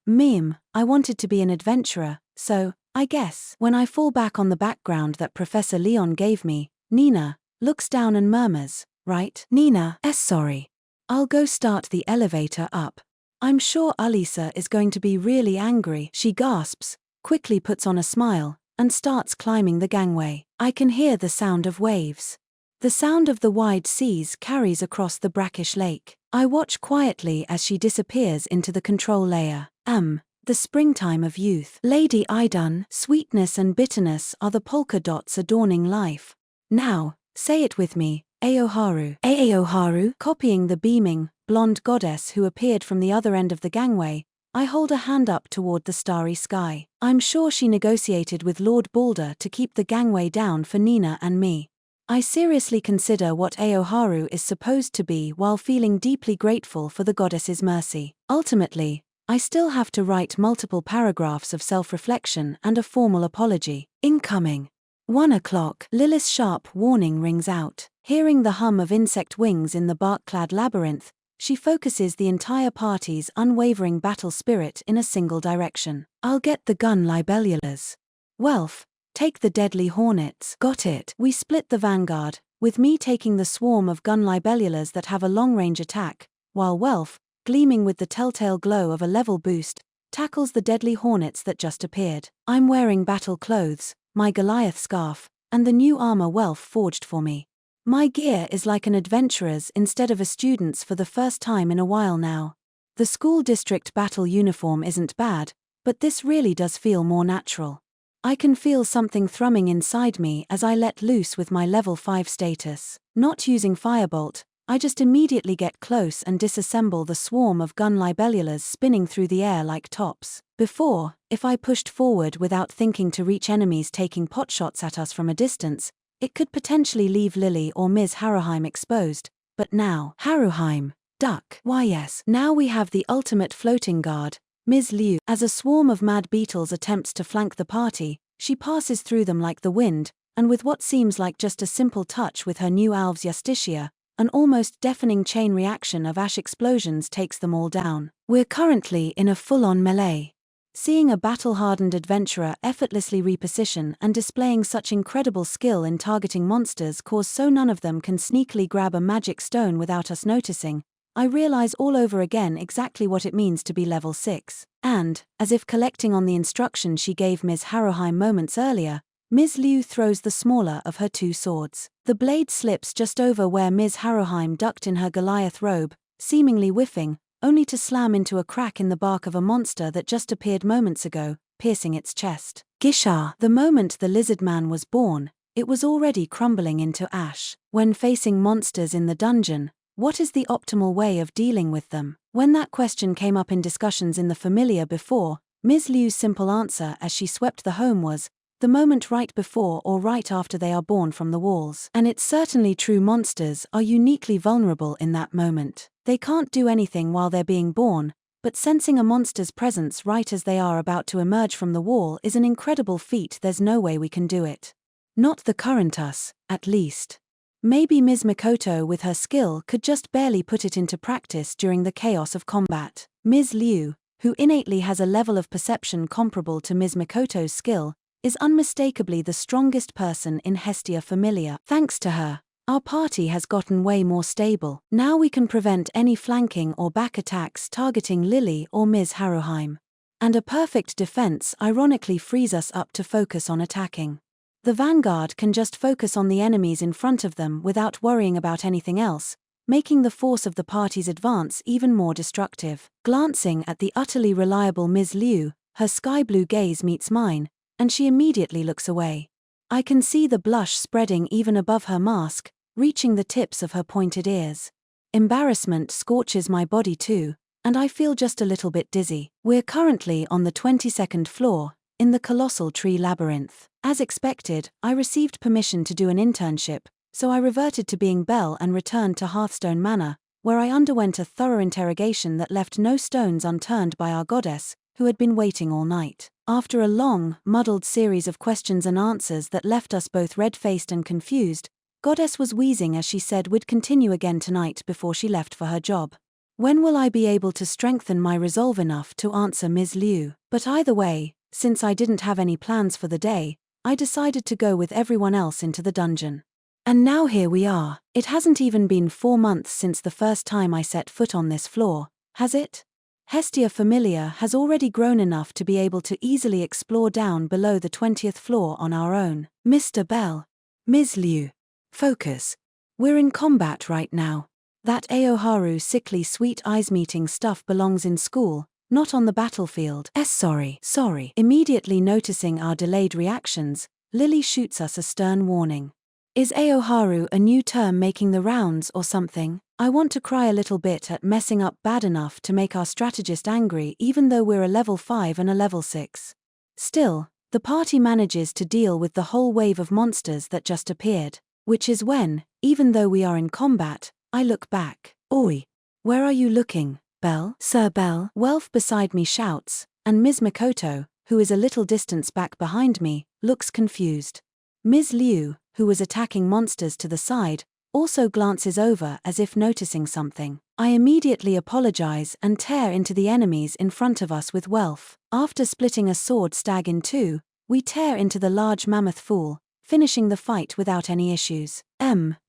Meme, I wanted to be an adventurer, so, I guess. When I fall back on the background that Professor Leon gave me, Nina looks down and murmurs, right? Nina, sorry. I'll go start the elevator up. I'm sure Alisa is going to be really angry. She gasps, quickly puts on a smile, and starts climbing the gangway. I can hear the sound of waves. The sound of the wide seas carries across the brackish lake. I watch quietly as she disappears into the control layer. The springtime of youth. Lady Idun, sweetness and bitterness are the polka dots adorning life. Now, say it with me, Aoharu. Aoharu? Copying the beaming, blonde goddess who appeared from the other end of the gangway, I hold a hand up toward the starry sky. I'm sure she negotiated with Lord Balder to keep the gangway down for Nina and me. I seriously consider what Aoharu is supposed to be while feeling deeply grateful for the goddess's mercy. Ultimately, I still have to write multiple paragraphs of self-reflection and a formal apology. Incoming. 1 o'clock. Lilith's sharp warning rings out. Hearing the hum of insect wings in the bark-clad labyrinth, she focuses the entire party's unwavering battle spirit in a single direction. I'll get the gun libellulas. Welf, take the deadly hornets. Got it. We split the vanguard, with me taking the swarm of gun libellulas that have a long-range attack, while Welf, gleaming with the telltale glow of a level boost, tackles the deadly hornets that just appeared. I'm wearing battle clothes, my Goliath scarf, and the new armor Welf forged for me. My gear is like an adventurer's instead of a student's for the first time in a while now. The school district battle uniform isn't bad, but this really does feel more natural. I can feel something thrumming inside me as I let loose with my level 5 status. Not using Firebolt, I just immediately get close and disassemble the swarm of gun libellulas spinning through the air like tops. Before, if I pushed forward without thinking to reach enemies taking potshots at us from a distance, it could potentially leave Lily or Ms. Haruheim exposed, but now, Haruheim, duck. Why yes, now we have the ultimate floating guard, Ms. Liu. As a swarm of mad beetles attempts to flank the party, she passes through them like the wind, and with what seems like just a simple touch with her new Alves Justitia, an almost deafening chain reaction of ash explosions takes them all down. We're currently in a full-on melee. Seeing a battle-hardened adventurer effortlessly reposition and displaying such incredible skill in targeting monsters cause so none of them can sneakily grab a magic stone without us noticing, I realize all over again exactly what it means to be level 6. And, as if collecting on the instruction she gave Ms. Haruheim moments earlier, Ms. Liu throws the smaller of her 2 swords. The blade slips just over where Ms. Haruheim ducked in her Goliath robe, seemingly whiffing, only to slam into a crack in the bark of a monster that just appeared moments ago, piercing its chest. Gishar. The moment the lizard man was born, it was already crumbling into ash. When facing monsters in the dungeon, what is the optimal way of dealing with them? When that question came up in discussions in the familiar before, Ms. Liu's simple answer as she swept the home was, the moment right before or right after they are born from the walls. And it's certainly true, monsters are uniquely vulnerable in that moment. They can't do anything while they're being born, but sensing a monster's presence right as they are about to emerge from the wall is an incredible feat. There's no way we can do it. Not the current us, at least. Maybe Ms. Mikoto with her skill could just barely put it into practice during the chaos of combat. Ms. Liu, who innately has a level of perception comparable to Ms. Mikoto's skill, is unmistakably the strongest person in Hestia Familiar. Thanks to her, our party has gotten way more stable. Now we can prevent any flanking or back attacks targeting Lily or Ms. Haruheim. And a perfect defense ironically frees us up to focus on attacking. The vanguard can just focus on the enemies in front of them without worrying about anything else, making the force of the party's advance even more destructive. Glancing at the utterly reliable Ms. Liu, her sky-blue gaze meets mine, and she immediately looks away. I can see the blush spreading even above her mask, reaching the tips of her pointed ears. Embarrassment scorches my body too, and I feel just a little bit dizzy. We're currently on the 22nd floor, in the colossal tree labyrinth. As expected, I received permission to do an internship, so I reverted to being Belle and returned to Hearthstone Manor, where I underwent a thorough interrogation that left no stones unturned by our goddess, who had been waiting all night. After a long, muddled series of questions and answers that left us both red-faced and confused, Goddess was wheezing as she said we'd continue again tonight before she left for her job. When will I be able to strengthen my resolve enough to answer Ms. Liu? But either way, since I didn't have any plans for the day, I decided to go with everyone else into the dungeon. And now here we are. It hasn't even been 4 months since the first time I set foot on this floor, has it? Hestia Familiar has already grown enough to be able to easily explore down below the 20th floor on our own. Mr. Bell. Ms. Liu. Focus. We're in combat right now. That Aoharu sickly sweet eyes meeting stuff belongs in school, not on the battlefield. Sorry. Immediately noticing our delayed reactions, Lily shoots us a stern warning. Is Aoharu a new term making the rounds or something? I want to cry a little bit at messing up bad enough to make our strategist angry even though we're a level 5 and a level 6. Still, the party manages to deal with the whole wave of monsters that just appeared. Which is when, even though we are in combat, I look back. Oi! Where are you looking, Belle? Sir Bell? Welf beside me shouts, and Ms. Mikoto, who is a little distance back behind me, looks confused. Ms. Liu, who was attacking monsters to the side, also glances over as if noticing something. I immediately apologize and tear into the enemies in front of us with Welf. After splitting a sword stag in two, we tear into the large mammoth fool, finishing the fight without any issues.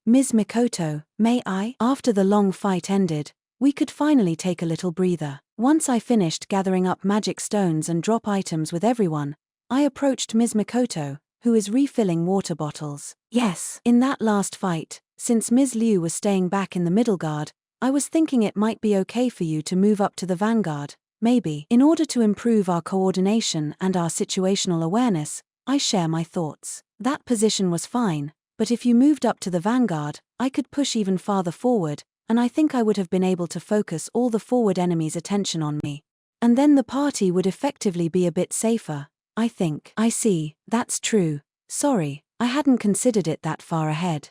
Ms. Mikoto, may I? After the long fight ended, we could finally take a little breather. Once I finished gathering up magic stones and drop items with everyone, I approached Ms. Mikoto, who is refilling water bottles. Yes, in that last fight, since Ms. Liu was staying back in the middle guard, I was thinking it might be okay for you to move up to the vanguard, maybe. In order to improve our coordination and our situational awareness, I share my thoughts. That position was fine, but if you moved up to the vanguard, I could push even farther forward, and I think I would have been able to focus all the forward enemies' attention on me. And then the party would effectively be a bit safer, I think. I see, that's true. Sorry, I hadn't considered it that far ahead.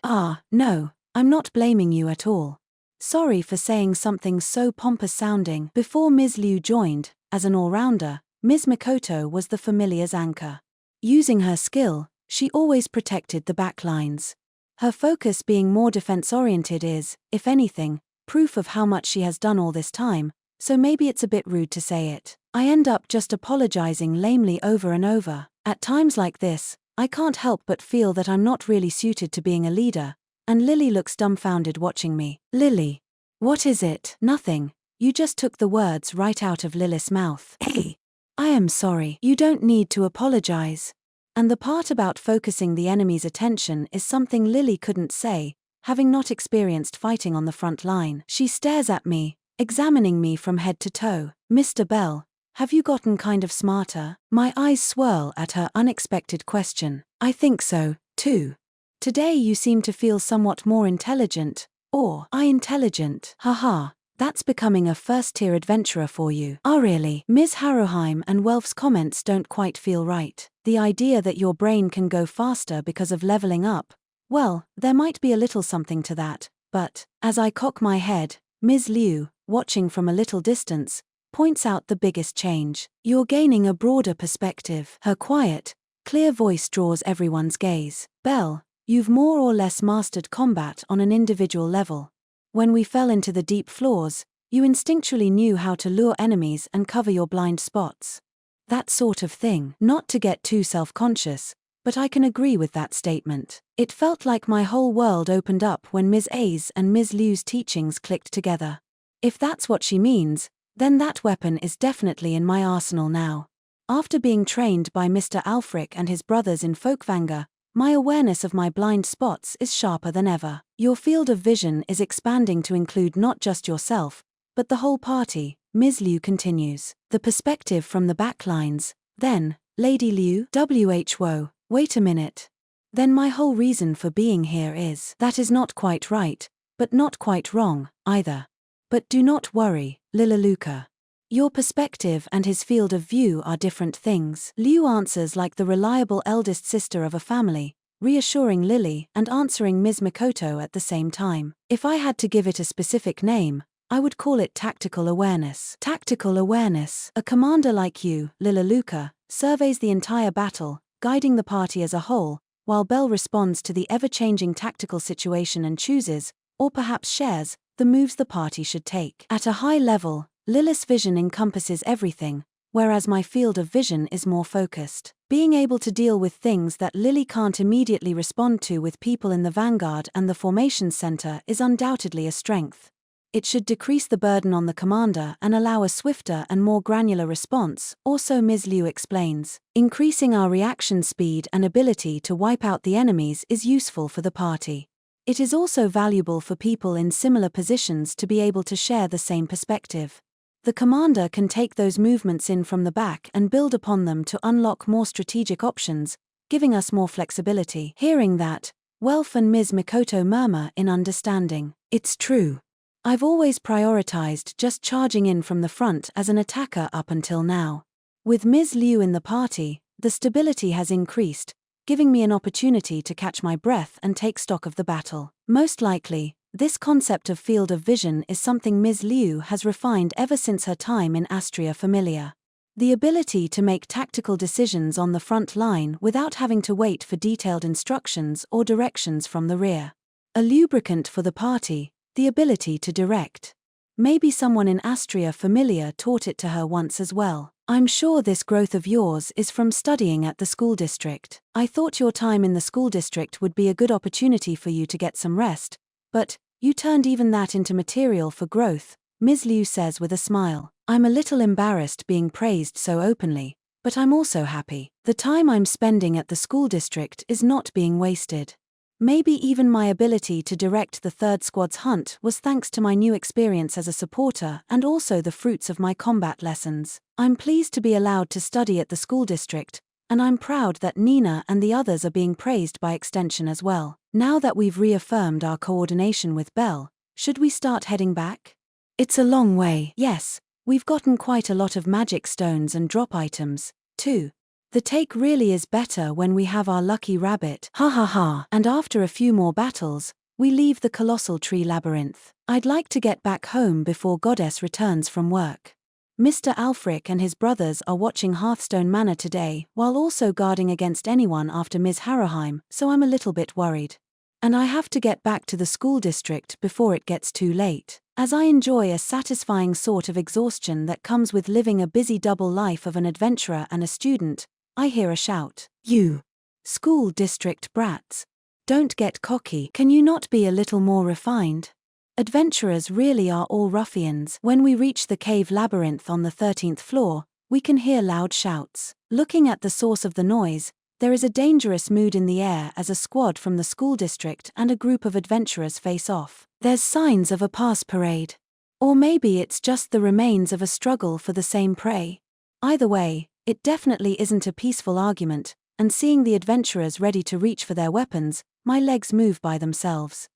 No, I'm not blaming you at all. Sorry for saying something so pompous sounding. Before Ms. Liu joined, as an all-rounder, Ms. Mikoto was the familiar's anchor. Using her skill, she always protected the backlines. Her focus being more defense-oriented is, if anything, proof of how much she has done all this time, so maybe it's a bit rude to say it. I end up just apologizing lamely over and over. At times like this, I can't help but feel that I'm not really suited to being a leader, and Lily looks dumbfounded watching me. Lily. What is it? Nothing. You just took the words right out of Lilith's mouth. Hey. I am sorry. You don't need to apologize. And the part about focusing the enemy's attention is something Lily couldn't say, having not experienced fighting on the front line. She stares at me, examining me from head to toe. Mr. Bell, have you gotten kind of smarter? My eyes swirl at her unexpected question. I think so, too. Today you seem to feel somewhat more intelligent, or intelligent. Haha. That's becoming a first-tier adventurer for you. Really? Ms. Haruheim and Welf's comments don't quite feel right. The idea that your brain can go faster because of leveling up, well, there might be a little something to that, but, as I cock my head, Ms. Liu, watching from a little distance, points out the biggest change. You're gaining a broader perspective. Her quiet, clear voice draws everyone's gaze. Belle, you've more or less mastered combat on an individual level. When we fell into the deep floors, you instinctually knew how to lure enemies and cover your blind spots. That sort of thing. Not to get too self-conscious, but I can agree with that statement. It felt like my whole world opened up when Ms. A's and Ms. Liu's teachings clicked together. If that's what she means, then that weapon is definitely in my arsenal now. After being trained by Mr. Alfric and his brothers in Folkvanger, My awareness of my blind spots is sharper than ever. Your field of vision is expanding to include not just yourself, but the whole party, Ms. Liu continues. The perspective from the back lines. Then, Lady Liu, who, wait a minute. Then my whole reason for being here is. That is not quite right, but not quite wrong, either. But do not worry, Lilaluka. Your perspective and his field of view are different things. Liu answers like the reliable eldest sister of a family, reassuring Lily and answering Ms. Mikoto at the same time. If I had to give it a specific name, I would call it tactical awareness. Tactical awareness. A commander like you, Lilaluka, surveys the entire battle, guiding the party as a whole, while Belle responds to the ever-changing tactical situation and chooses, or perhaps shares, the moves the party should take. At a high level, Lily's vision encompasses everything, whereas my field of vision is more focused. Being able to deal with things that Lily can't immediately respond to with people in the vanguard and the formations center is undoubtedly a strength. It should decrease the burden on the commander and allow a swifter and more granular response, or so Ms. Liu explains. Increasing our reaction speed and ability to wipe out the enemies is useful for the party. It is also valuable for people in similar positions to be able to share the same perspective. The commander can take those movements in from the back and build upon them to unlock more strategic options, giving us more flexibility. Hearing that, Welf and Ms. Mikoto murmur in understanding. It's true. I've always prioritized just charging in from the front as an attacker up until now. With Ms. Liu in the party, the stability has increased, giving me an opportunity to catch my breath and take stock of the battle. Most likely, this concept of field of vision is something Ms. Liu has refined ever since her time in Astria Familia. The ability to make tactical decisions on the front line without having to wait for detailed instructions or directions from the rear. A lubricant for the party, the ability to direct. Maybe someone in Astria Familia taught it to her once as well. I'm sure this growth of yours is from studying at the school district. I thought your time in the school district would be a good opportunity for you to get some rest, but you turned even that into material for growth, Ms. Liu says with a smile. I'm a little embarrassed being praised so openly, but I'm also happy. The time I'm spending at the school district is not being wasted. Maybe even my ability to direct the 3rd Squad's hunt was thanks to my new experience as a supporter and also the fruits of my combat lessons. I'm pleased to be allowed to study at the school district, and I'm proud that Nina and the others are being praised by extension as well. Now that we've reaffirmed our coordination with Belle, should we start heading back? It's a long way. Yes, we've gotten quite a lot of magic stones and drop items, too. The take really is better when we have our lucky rabbit, ha ha ha. And after a few more battles, we leave the colossal tree labyrinth. I'd like to get back home before Goddess returns from work. Mr. Alfric and his brothers are watching Hearthstone Manor today while also guarding against anyone after Ms. Harrowheim, so I'm a little bit worried. And I have to get back to the school district before it gets too late. As I enjoy a satisfying sort of exhaustion that comes with living a busy double life of an adventurer and a student, I hear a shout. You school district brats. Don't get cocky. Can you not be a little more refined? Adventurers really are all ruffians. When we reach the cave labyrinth on the 13th floor, we can hear loud shouts. Looking at the source of the noise, there is a dangerous mood in the air as a squad from the school district and a group of adventurers face off. There's signs of a pass parade. Or maybe it's just the remains of a struggle for the same prey. Either way, it definitely isn't a peaceful argument, and seeing the adventurers ready to reach for their weapons, my legs move by themselves.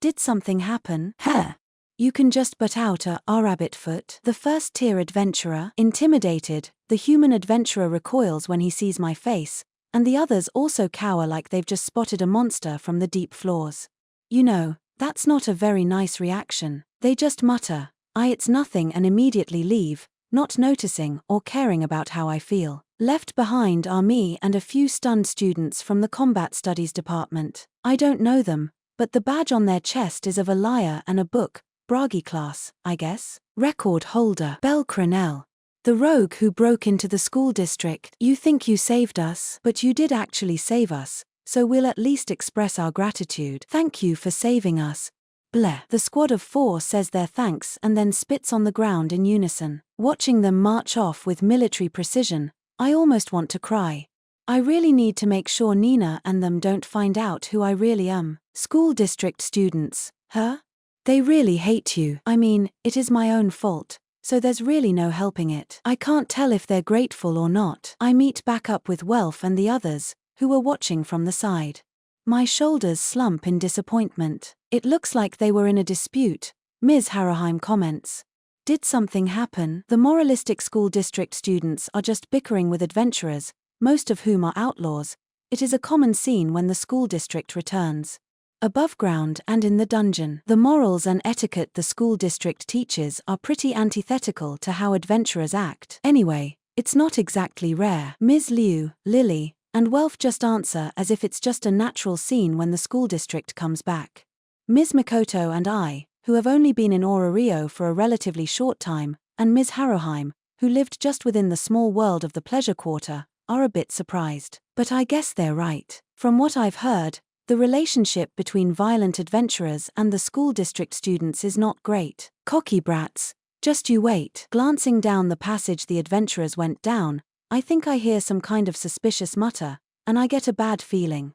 Did something happen? Huh. You can just butt out a rabbit foot. The first-tier adventurer. Intimidated, the human adventurer recoils when he sees my face, and the others also cower like they've just spotted a monster from the deep floors. You know, that's not a very nice reaction. They just mutter, it's nothing, and immediately leave, not noticing or caring about how I feel. Left behind are me and a few stunned students from the combat studies department. I don't know them, but the badge on their chest is of a lyre and a book, Bragi class, I guess. Record holder. Belle Crenell. The rogue who broke into the school district. You think you saved us, but you did actually save us, so we'll at least express our gratitude. Thank you for saving us. Bleh. The squad of 4 says their thanks and then spits on the ground in unison. Watching them march off with military precision, I almost want to cry. I really need to make sure Nina and them don't find out who I really am. School district students, huh? They really hate you. I mean, it is my own fault, so there's really no helping it. I can't tell if they're grateful or not. I meet back up with Welf and the others, who were watching from the side. My shoulders slump in disappointment. It looks like they were in a dispute, Ms. Harrowheim comments. Did something happen? The moralistic school district students are just bickering with adventurers, most of whom are outlaws. It is a common scene when the school district returns. Above ground and in the dungeon, the morals and etiquette the school district teaches are pretty antithetical to how adventurers act. Anyway, it's not exactly rare. Ms. Liu, Lily, and Welf just answer as if it's just a natural scene when the school district comes back. Ms. Mikoto and I, who have only been in Rio for a relatively short time, and Ms. Harrowheim, who lived just within the small world of the pleasure quarter, are a bit surprised. But I guess they're right. From what I've heard, the relationship between violent adventurers and the school district students is not great. Cocky brats, just you wait. Glancing down the passage the adventurers went down, I think I hear some kind of suspicious mutter, and I get a bad feeling.